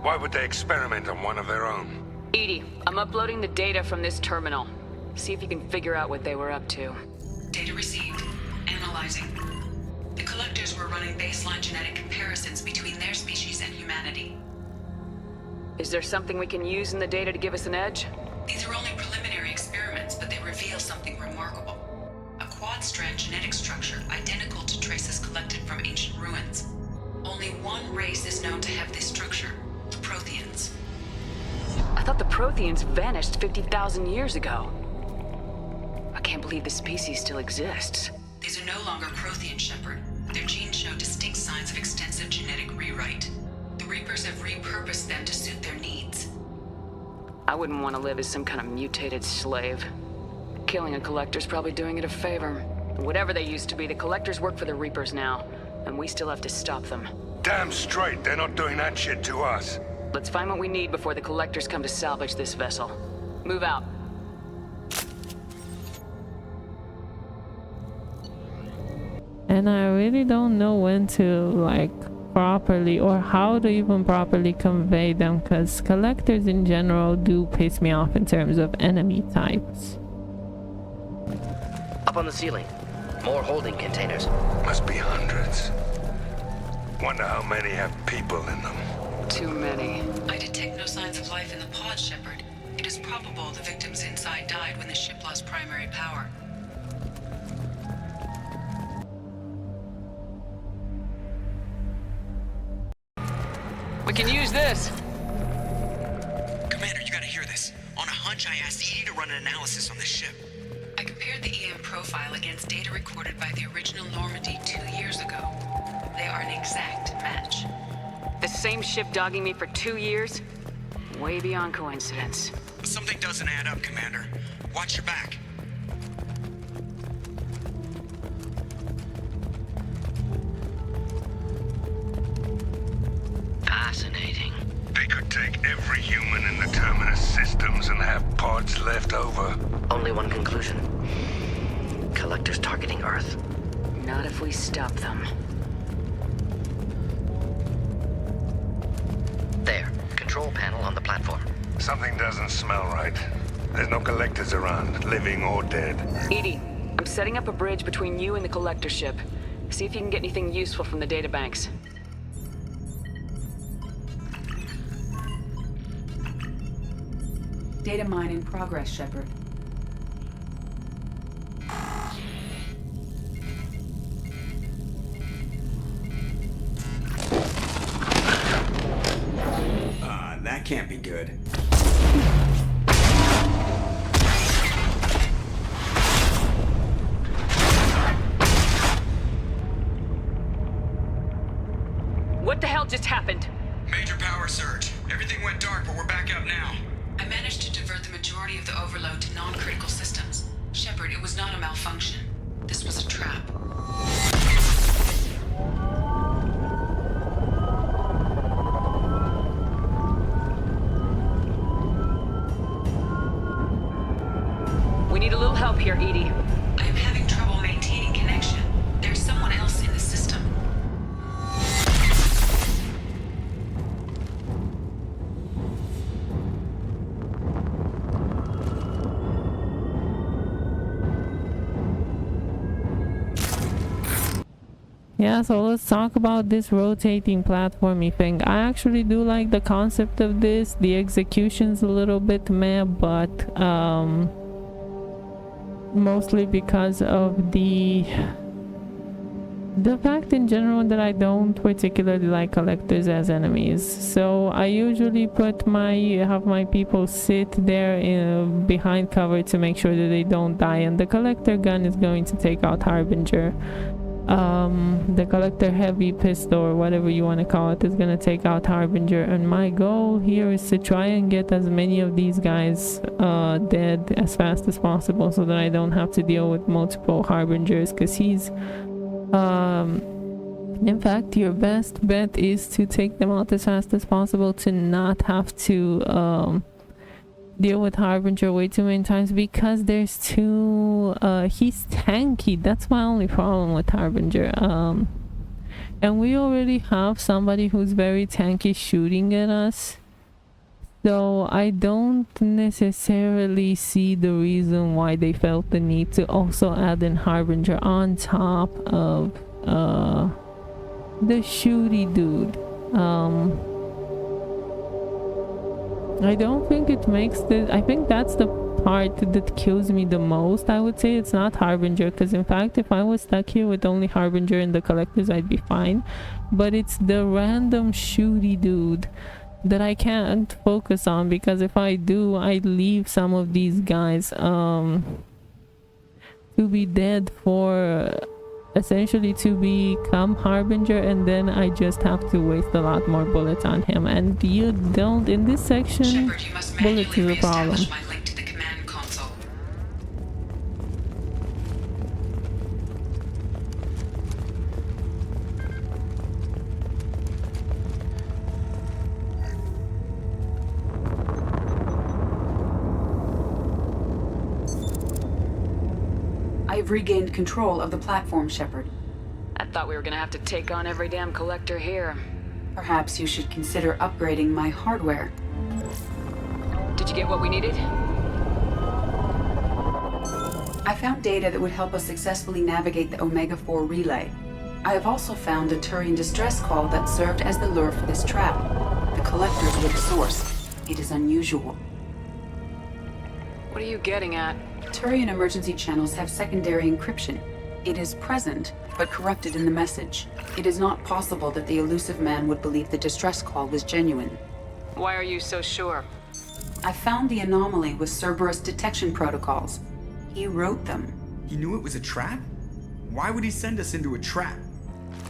S21: Why would they experiment on one of their own?
S3: Edie, I'm uploading the data from this terminal. See if you can figure out what they were up to.
S20: Data received. Analyzing. The collectors were running baseline genetic comparisons between their species and humanity.
S3: Is there something we can use in the data to give us an edge?
S20: These are only preliminary experiments, but they reveal something remarkable. A quad-strand genetic structure identical to traces collected from ancient ruins. Only one race is known to have this structure, the Protheans.
S3: I thought the Protheans vanished 50,000 years ago. I can't believe the species still exists.
S20: These are no longer Prothean, Shepard. Their genes show distinct signs of extensive genetic rewrite. The Reapers have repurposed them to suit their needs.
S3: I wouldn't want to live as some kind of mutated slave. Killing a collector's probably doing it a favor. Whatever they used to be, the collectors work for the Reapers now, and we still have to stop them.
S21: Damn straight, they're not doing that shit to us.
S3: Let's find what we need before the collectors come to salvage this vessel. Move out.
S1: And I really don't know when to like properly or how to even properly convey them, because collectors in general do piss me off in terms of enemy types.
S9: Up on the ceiling. More holding containers.
S21: Must be hundreds. Wonder how many have people in them.
S3: Too many.
S20: I detect no signs of life in the pod, Shepard. It is probable the victims inside died when the ship lost primary power.
S3: We can use this!
S22: Commander, you gotta hear this. On a hunch, I asked Edie to run an analysis on this ship.
S20: I compared the EM profile against data recorded by the original Normandy 2 years ago. They are an exact match.
S3: The same ship dogging me for 2 years? Way beyond coincidence.
S22: Something doesn't add up, Commander. Watch your back.
S9: Fascinating.
S21: They could take every human in the Terminus systems and have parts left over.
S9: Only one conclusion. Collectors targeting Earth.
S3: Not if we stop them.
S9: There. Control panel on the platform.
S21: Something doesn't smell right. There's no collectors around, living or dead.
S3: Edie, I'm setting up a bridge between you and the collector ship. See if you can get anything useful from the databanks.
S20: Data mine in progress, Shepard.
S19: That can't be good.
S3: What the hell just happened?
S22: Major power surge. Everything went dark, but we're back up now.
S20: I managed to divert the majority of the overload to non-critical systems. Shepard, it was not a malfunction. This was a trap.
S3: We need a little help here, Edie.
S20: I am having trouble maintaining connection. There's someone else in the system.
S1: Yeah, so let's talk about this rotating platformy thing. I actually do like the concept of this. The execution's a little bit meh, but mostly because of the fact in general that I don't particularly like collectors as enemies. So I usually have my people sit there behind cover to make sure that they don't die, and the collector gun is going to take out Harbinger. The collector heavy pistol, or whatever you want to call it, is gonna take out Harbinger, and my goal here is to try and get as many of these guys dead as fast as possible, so that I don't have to deal with multiple Harbingers, because he's in fact, your best bet is to take them out as fast as possible, to not have to deal with Harbinger way too many times, because there's too he's tanky. That's my only problem with Harbinger. And we already have somebody who's very tanky shooting at us, so I don't necessarily see the reason why they felt the need to also add in Harbinger on top of the shooty dude. I don't think it makes I think that's the part that kills me the most. I would say it's not Harbinger, because in fact if I was stuck here with only Harbinger and the collectors, I'd be fine, but it's the random shooty dude that I can't focus on, because if I do, I leave some of these guys to be dead, for essentially to become Harbinger, and then I just have to waste a lot more bullets on him, and you don't in this section.
S20: Shepard, you must
S1: bullets is a problem.
S20: my link to the command console.
S5: I've regained control of the platform, Shepard.
S3: I thought we were gonna have to take on every damn collector here.
S5: Perhaps you should consider upgrading my hardware.
S3: Did you get what we needed?
S5: I found data that would help us successfully navigate the Omega-4 relay. I have also found a Turian distress call that served as the lure for this trap. The collectors were the source. It is unusual.
S3: What are you getting at?
S5: Turian emergency channels have secondary encryption. It is present, but corrupted in the message. It is not possible that the elusive man would believe the distress call was genuine.
S3: Why are you so sure?
S5: I found the anomaly with Cerberus detection protocols. He wrote them.
S19: He knew it was a trap? Why would he send us into a trap?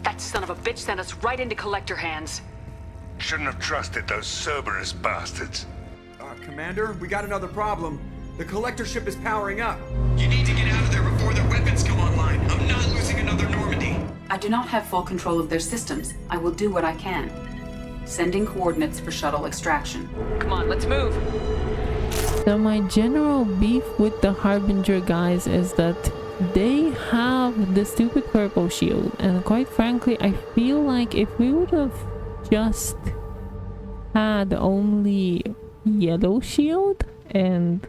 S3: That son of a bitch sent us right into collector hands.
S21: Shouldn't have trusted those Cerberus bastards.
S19: Commander, we got another problem. The collector ship is powering up.
S22: You need to get out of there before their weapons come online. I'm not losing another Normandy.
S5: I do not have full control of their systems. I will do what I can. Sending coordinates for shuttle extraction.
S3: Come on, let's move.
S1: So my general beef with the Harbinger guys is that they have the stupid purple shield, and quite frankly I feel like if we would have just had only yellow shield and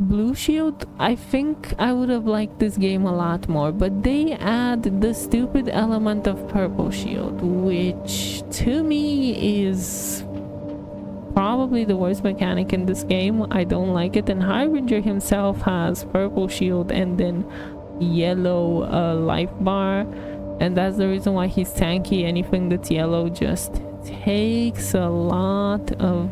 S1: blue shield, I think I would have liked this game a lot more, but they add the stupid element of purple shield, which to me is probably the worst mechanic in this game. I don't like it, and Harbinger himself has purple shield and then yellow life bar, and that's the reason why he's tanky. Anything that's yellow just takes a lot of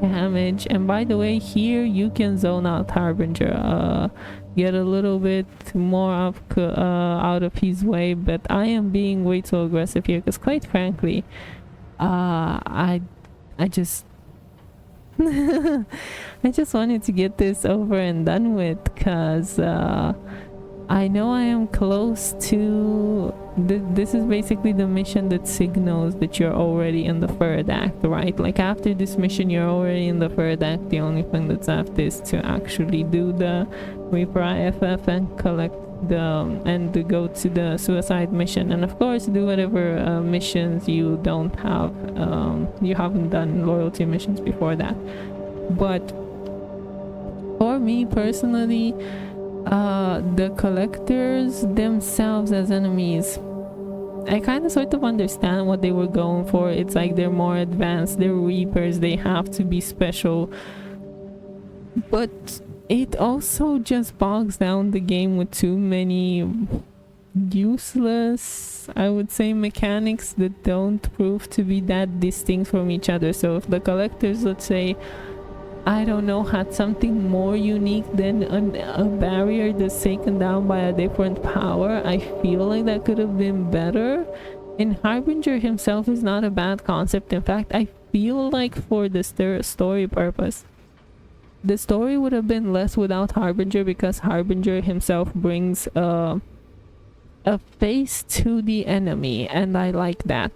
S1: damage. And by the way, here you can zone out Harbinger, get a little bit more out of his way, but I am being way too aggressive here because quite frankly I just I just wanted to get this over and done with, because I know I am close to this is basically the mission that signals that you're already in the third act, right? Like after this mission you're already in the third act. The only thing that's left is to actually do the Reaper IFF and collect and to go to the suicide mission, and of course do whatever missions you don't have, you haven't done loyalty missions before that. But for me personally, the collectors themselves as enemies, I kind of sort of understand what they were going for. It's like they're more advanced, they're reapers, they have to be special, but it also just bogs down the game with too many useless, I would say, mechanics that don't prove to be that distinct from each other. So if the collectors, let's say, I don't know, had something more unique than a barrier that's taken down by a different power, I feel like that could have been better. And Harbinger himself is not a bad concept. In fact, I feel like for the story purpose, the story would have been less without Harbinger, because Harbinger himself brings a face to the enemy, and I like that.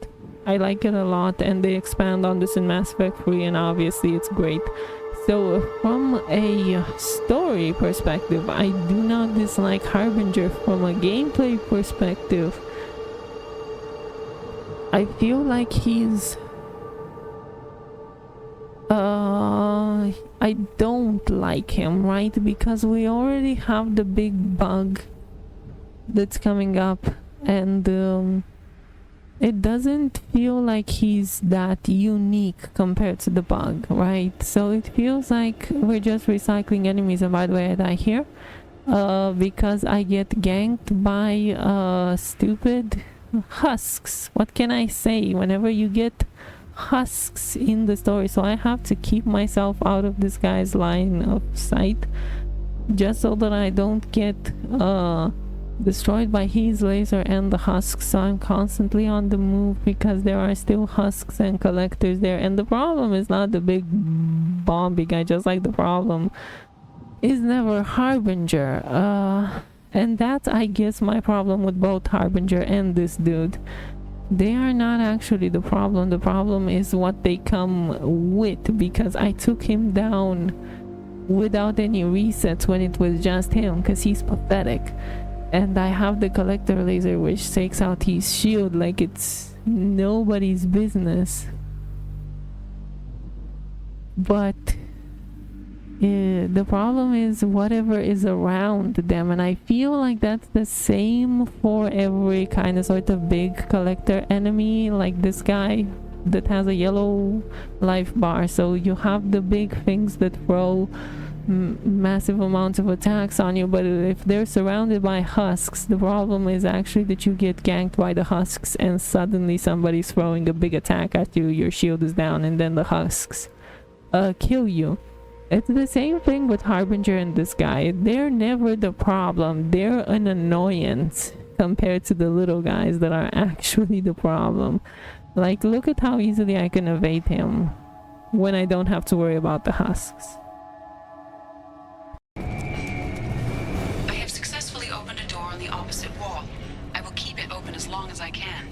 S1: I like it a lot, and they expand on this in Mass Effect 3, and obviously it's great. So from a story perspective, I do not dislike Harbinger. From a gameplay perspective, I feel like he's I don't like him, right? Because we already have the big bug that's coming up, and it doesn't feel like he's that unique compared to the bug, right? So it feels like we're just recycling enemies. And by the way, I die here because I get ganked by stupid husks. What can I say? Whenever you get husks in the story, so I have to keep myself out of this guy's line of sight just so that I don't get destroyed by his laser and the husks. So I'm constantly on the move because there are still husks and collectors there. And the problem is not the big bombing guy, just like the problem is never Harbinger. And that's, I guess, my problem with both Harbinger and this dude. They are not actually the problem. The problem is what they come with, because I took him down without any resets when it was just him, because he's pathetic. And I have the collector laser, which takes out his shield like it's nobody's business. But the problem is whatever is around them, and I feel like that's the same for every kind of sort of big collector enemy, like this guy that has a yellow life bar. So you have the big things that throw massive amounts of attacks on you, but if they're surrounded by husks, the problem is actually that you get ganked by the husks and suddenly somebody's throwing a big attack at you, your shield is down, and then the husks kill you. It's the same thing with Harbinger and this guy. They're never the problem. They're an annoyance compared to the little guys that are actually the problem. Like, look at how easily I can evade him when I don't have to worry about the husks.
S20: I have successfully opened a door on the opposite wall. I will keep it open as long as I can.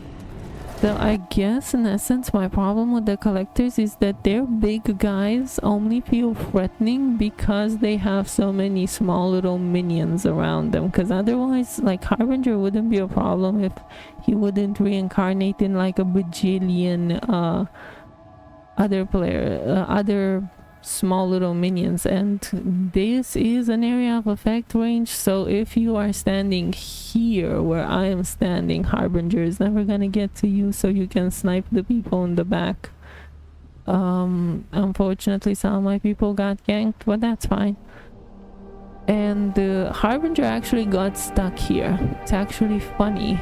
S1: So I guess in essence my problem with the collectors is that their big guys only feel threatening because they have so many small little minions around them. Because otherwise, like, Harbinger wouldn't be a problem if he wouldn't reincarnate in like a bajillion other small little minions. And this is an area of effect range, so if you are standing here where I am standing, Harbinger is never gonna get to you, so you can snipe the people in the back. Unfortunately some of my people got ganked, but that's fine. And Harbinger actually got stuck here. It's actually funny.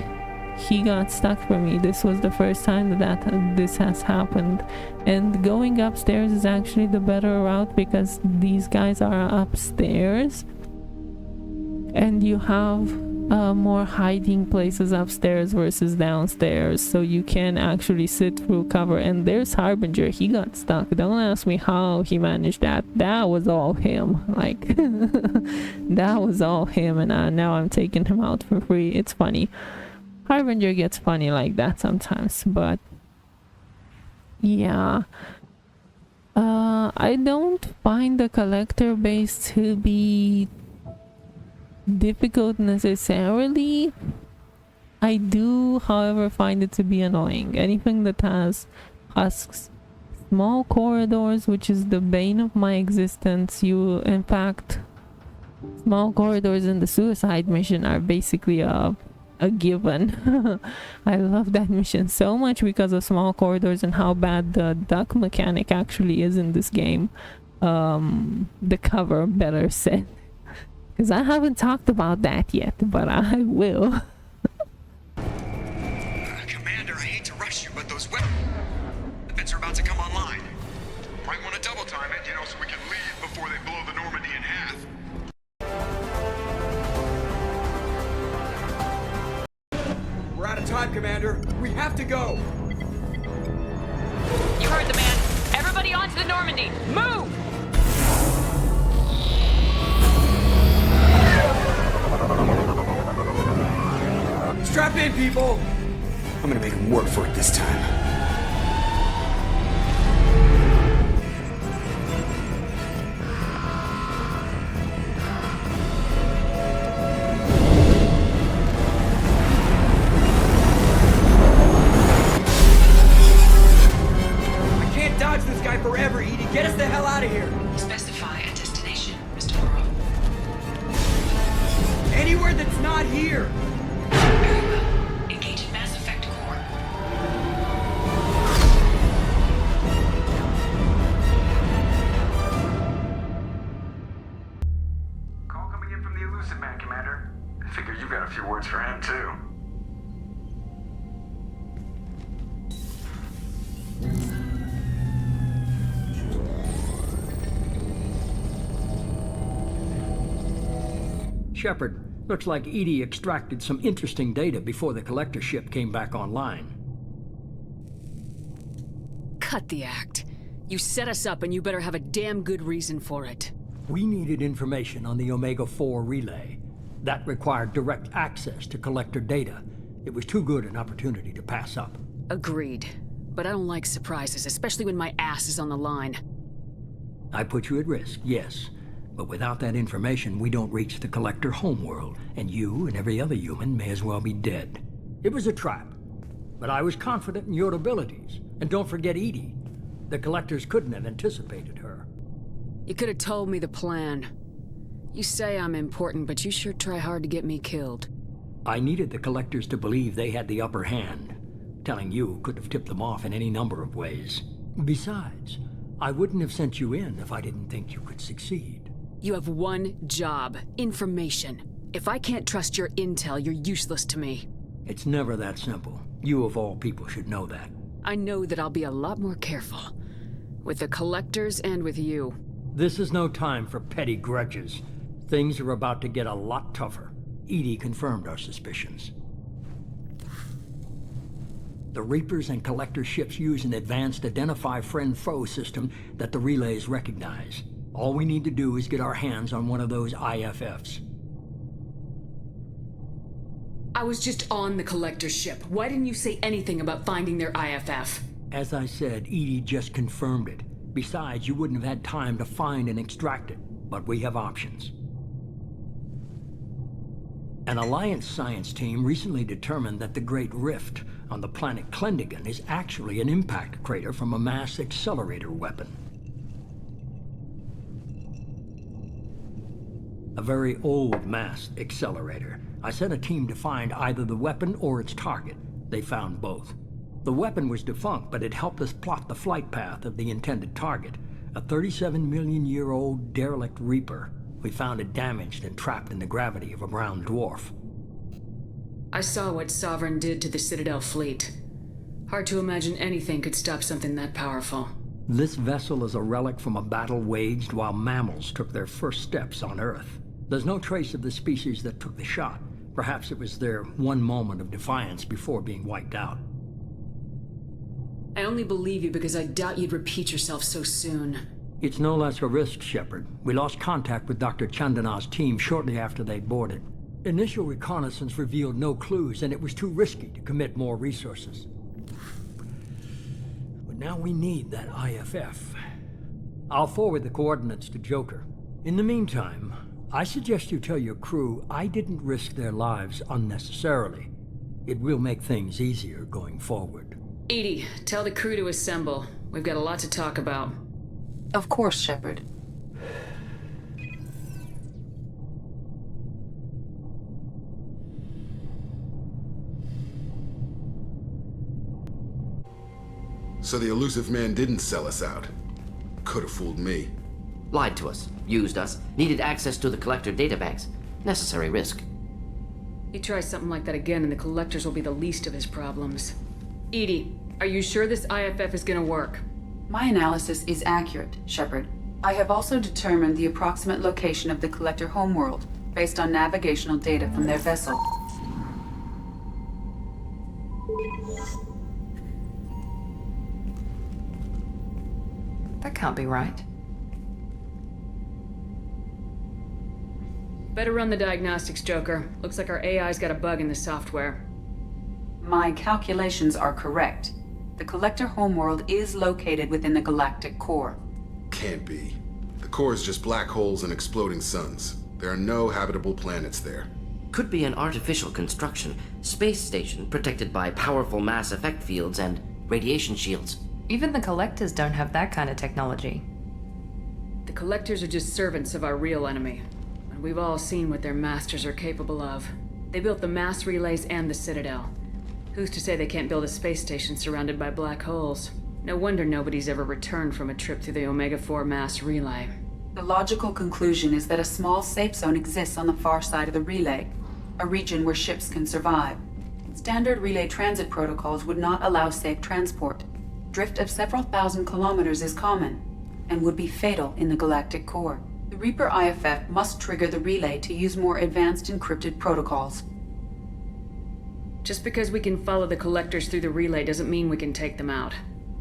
S1: He got stuck for me. This was the first time that this has happened. And going upstairs is actually the better route because these guys are upstairs. And you have more hiding places upstairs versus downstairs. So you can actually sit through cover. And there's Harbinger. He got stuck. Don't ask me how he managed that. That was all him. Like, that was all him. And now I'm taking him out for free. It's funny. Harbinger gets funny like that sometimes, but yeah. I don't find the collector base to be difficult necessarily. I do, however, find it to be annoying. Anything that has husks, small corridors, which is the bane of my existence. You, in fact, Small corridors in the suicide mission are basically a given. I love that mission so much because of small corridors and how bad the duck mechanic actually is in this game. The cover better said, because I haven't talked about that yet, but I will.
S22: Commander, I hate to rush you, but those weapons are about to come online. Might want to double time it, so we can leave before they blow the Normandy in half.
S2: We're out of time, Commander. We have to go.
S3: You heard the man. Everybody onto the Normandy. Move!
S2: Strap in, people! I'm gonna make them work for it this time. I can't dodge this guy forever, Edie. Get us the hell out of here!
S20: Specify a destination, Mr. Morrow.
S2: Anywhere that's not here!
S20: Very well. Engage in Mass Effect core.
S17: Call coming in from the Elusive Man, Commander. I figure you've got a few words for him, too.
S18: Shepard, looks like Edie extracted some interesting data before the collector ship came back online.
S3: Cut the act. You set us up and you better have a damn good reason for it.
S18: We needed information on the Omega-4 relay. That required direct access to collector data. It was too good an opportunity to pass up.
S3: Agreed. But I don't like surprises, especially when my ass is on the line.
S18: I put you at risk, yes. But without that information, we don't reach the collector homeworld, and you and every other human may as well be dead. It was a trap. But I was confident in your abilities. And don't forget Edie. The collectors couldn't have anticipated her.
S3: You could have told me the plan. You say I'm important, but you sure try hard to get me killed.
S18: I needed the collectors to believe they had the upper hand. Telling you could have tipped them off in any number of ways. Besides, I wouldn't have sent you in if I didn't think you could succeed.
S3: You have one job: information. If I can't trust your intel, you're useless to me.
S18: It's never that simple. You of all people should know that.
S3: I know that I'll be a lot more careful. With the collectors and with you.
S18: This is no time for petty grudges. Things are about to get a lot tougher. Edie confirmed our suspicions. The Reapers and Collector ships use an advanced identify friend-foe system that the relays recognize. All we need to do is get our hands on one of those IFFs.
S3: I was just on the Collector ship. Why didn't you say anything about finding their IFF?
S18: As I said, Edie just confirmed it. Besides, you wouldn't have had time to find and extract it. But we have options. An Alliance science team recently determined that the Great Rift on the planet Klendigan is actually an impact crater from a mass accelerator weapon. A very old mass accelerator. I sent a team to find either the weapon or its target. They found both. The weapon was defunct, but it helped us plot the flight path of the intended target, a 37-million-year-old derelict Reaper. We found it damaged and trapped in the gravity of a brown dwarf.
S3: I saw what Sovereign did to the Citadel fleet. Hard to imagine anything could stop something that powerful.
S18: This vessel is a relic from a battle waged while mammals took their first steps on Earth. There's no trace of the species that took the shot. Perhaps it was their one moment of defiance before being wiped out.
S3: I only believe you because I doubt you'd repeat yourself so soon.
S18: It's no less a risk, Shepard. We lost contact with Dr. Chandana's team shortly after they boarded. Initial reconnaissance revealed no clues, and it was too risky to commit more resources. But now we need that IFF. I'll forward the coordinates to Joker. In the meantime, I suggest you tell your crew I didn't risk their lives unnecessarily. It will make things easier going forward.
S3: Edie, tell the crew to assemble. We've got a lot to talk about.
S5: Of course, Shepard.
S13: So the elusive man didn't sell us out. Could have fooled me.
S7: Lied to us, used us, needed access to the Collector databanks. Necessary risk.
S3: He tries something like that again and the Collectors will be the least of his problems. Edie, are you sure this IFF is gonna work?
S5: My analysis is accurate, Shepard. I have also determined the approximate location of the Collector homeworld, based on navigational data from their vessel.
S4: That can't be right.
S3: Better run the diagnostics, Joker. Looks like our AI's got a bug in the software.
S5: My calculations are correct. The Collector homeworld is located within the galactic core.
S13: Can't be. The core is just black holes and exploding suns. There are no habitable planets there.
S7: Could be an artificial construction, space station protected by powerful mass effect fields and radiation shields.
S4: Even the Collectors don't have that kind of technology.
S3: The Collectors are just servants of our real enemy. And we've all seen what their masters are capable of. They built the mass relays and the Citadel. Who's to say they can't build a space station surrounded by black holes? No wonder nobody's ever returned from a trip through the Omega-4 mass relay.
S5: The logical conclusion is that a small safe zone exists on the far side of the relay, a region where ships can survive. Standard relay transit protocols would not allow safe transport. Drift of several thousand kilometers is common, and would be fatal in the galactic core. The Reaper IFF must trigger the relay to use more advanced encrypted protocols.
S3: Just because we can follow the Collectors through the relay doesn't mean we can take them out.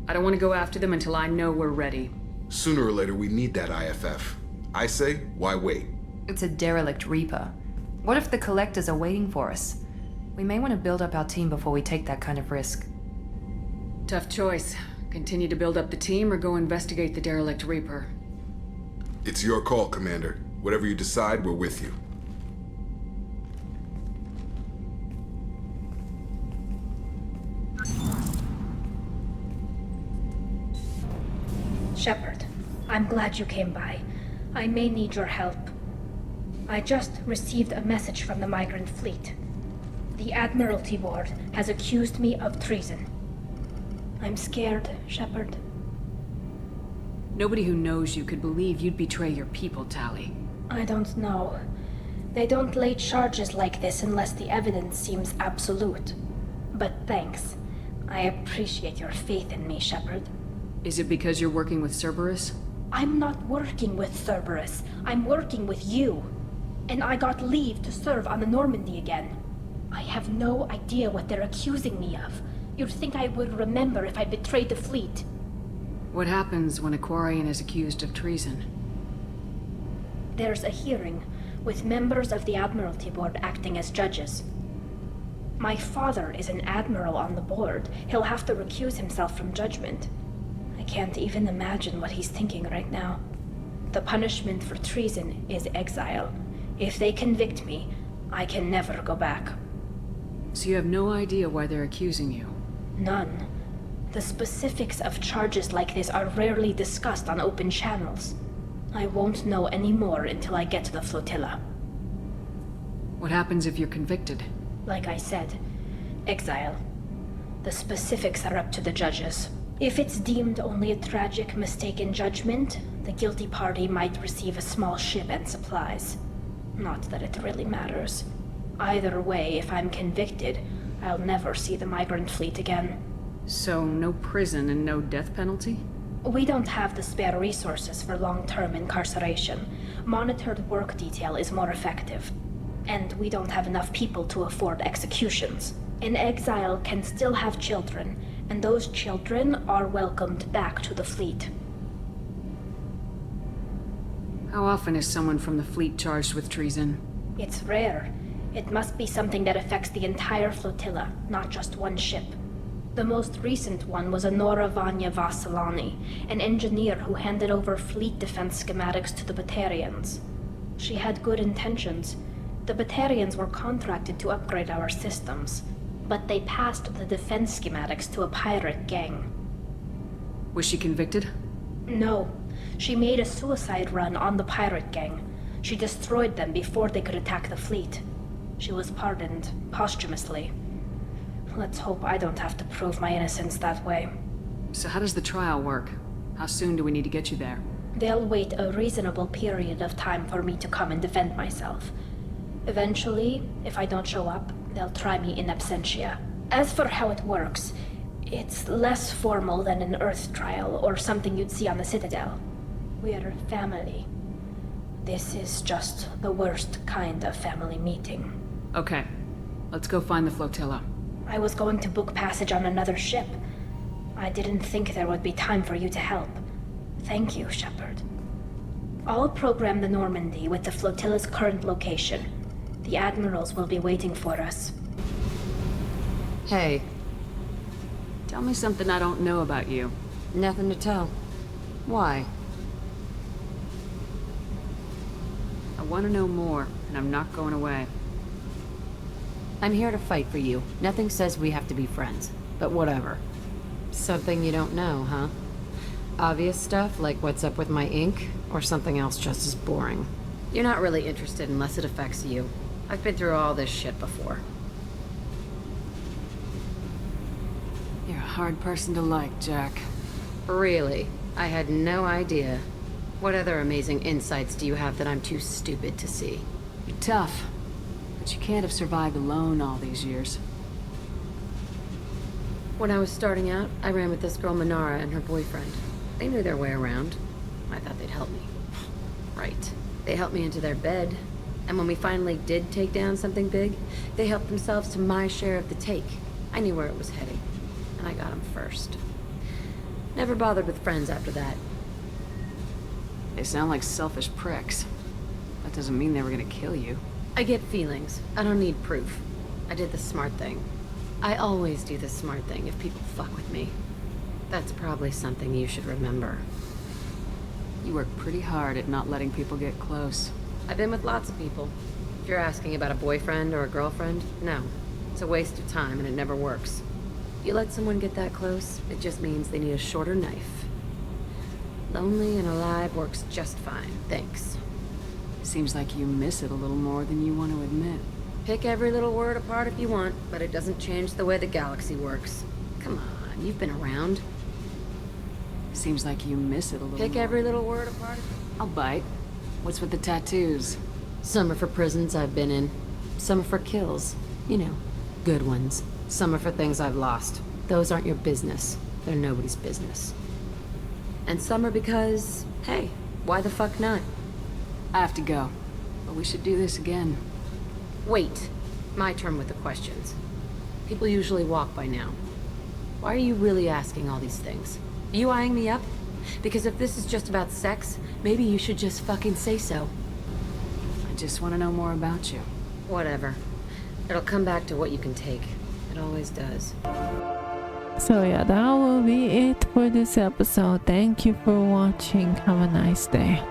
S3: I don't want to go after them until I know we're ready.
S13: Sooner or later, we need that IFF. I say, why wait?
S4: It's a derelict Reaper. What if the Collectors are waiting for us? We may want to build up our team before we take that kind of risk.
S3: Tough choice. Continue to build up the team or go investigate the derelict Reaper.
S13: It's your call, Commander. Whatever you decide, we're with you.
S10: Shepard, I'm glad you came by. I may need your help. I just received a message from the migrant fleet. The Admiralty Board has accused me of treason. I'm scared, Shepard.
S3: Nobody who knows you could believe you'd betray your people, Tali.
S10: I don't know. They don't lay charges like this unless the evidence seems absolute. But thanks. I appreciate your faith in me, Shepard.
S3: Is it because you're working with Cerberus?
S10: I'm not working with Cerberus. I'm working with you. And I got leave to serve on the Normandy again. I have no idea what they're accusing me of. You'd think I would remember if I betrayed the fleet.
S3: What happens when a Quarian is accused of treason?
S10: There's a hearing, with members of the Admiralty Board acting as judges. My father is an admiral on the board. He'll have to recuse himself from judgment. I can't even imagine what he's thinking right now. The punishment for treason is exile. If they convict me, I can never go back.
S3: So you have no idea why they're accusing you?
S10: None. The specifics of charges like this are rarely discussed on open channels. I won't know any more until I get to the flotilla.
S3: What happens if you're convicted?
S10: Like I said, exile. The specifics are up to the judges. If it's deemed only a tragic mistake in judgment, the guilty party might receive a small ship and supplies. Not that it really matters. Either way, if I'm convicted, I'll never see the migrant fleet again.
S3: So no prison and no death penalty?
S10: We don't have the spare resources for long-term incarceration. Monitored work detail is more effective. And we don't have enough people to afford executions. An exile can still have children, and those children are welcomed back to the fleet.
S3: How often is someone from the fleet charged with treason?
S10: It's rare. It must be something that affects the entire flotilla, not just one ship. The most recent one was Honora Vanya Vassilani, an engineer who handed over fleet defense schematics to the Batarians. She had good intentions. The Batarians were contracted to upgrade our systems, but they passed the defense schematics to a pirate gang.
S3: Was she convicted?
S10: No. She made a suicide run on the pirate gang. She destroyed them before they could attack the fleet. She was pardoned posthumously. Let's hope I don't have to prove my innocence that way.
S3: So how does the trial work? How soon do we need to get you there?
S10: They'll wait a reasonable period of time for me to come and defend myself. Eventually, if I don't show up, they'll try me in absentia. As for how it works, it's less formal than an Earth trial or something you'd see on the Citadel. We're family. This is just the worst kind of family meeting.
S3: Okay, let's go find the flotilla.
S10: I was going to book passage on another ship. I didn't think there would be time for you to help. Thank you, Shepard. I'll program the Normandy with the flotilla's current location. The admirals will be waiting for us.
S6: Hey.
S3: Tell me something I don't know about you.
S6: Nothing to tell. Why?
S3: I want to know more, and I'm not going away.
S6: I'm here to fight for you. Nothing says we have to be friends, but whatever. Something you don't know, huh? Obvious stuff, like what's up with my ink, or something else just as boring? You're not really interested unless it affects you. I've been through all this shit before.
S3: You're a hard person to like, Jack.
S6: Really? I had no idea. What other amazing insights do you have that I'm too stupid to see?
S3: You're tough, but you can't have survived alone all these years.
S6: When I was starting out, I ran with this girl Minara and her boyfriend. They knew their way around. I thought they'd help me. Right. They helped me into their bed. And when we finally did take down something big, they helped themselves to my share of the take. I knew where it was heading. And I got them first. Never bothered with friends after that.
S3: They sound like selfish pricks. That doesn't mean they were gonna kill you.
S6: I get feelings. I don't need proof. I did the smart thing. I always do the smart thing if people fuck with me. That's probably something you should remember.
S3: You work pretty hard at not letting people get close.
S6: I've been with lots of people. If you're asking about a boyfriend or a girlfriend, no. It's a waste of time and it never works. You let someone get that close, it just means they need a shorter knife. Lonely and alive works just fine, thanks.
S3: Seems like you miss it a little more than you want to admit.
S6: Pick every little word apart if you want, but it doesn't change the way the galaxy works. Come on, you've been around.
S3: Seems like you miss it a little
S6: Pick
S3: more.
S6: every little word apart.
S3: I'll bite. What's with the tattoos?
S6: Some are for prisons I've been in. Some are for kills. You know, good ones. Some are for things I've lost. Those aren't your business. They're nobody's business. And some are because, hey, why the fuck not?
S3: I have to go, but we should do this again.
S6: Wait. My turn with the questions. People usually walk by now. Why are you really asking all these things? Are you eyeing me up? Because if this is just about sex, maybe you should just fucking say so.
S3: I just want to know more about you.
S6: Whatever. It'll come back to what you can take. It always does.
S1: So yeah, that will be it for this episode. Thank you for watching. Have a nice day.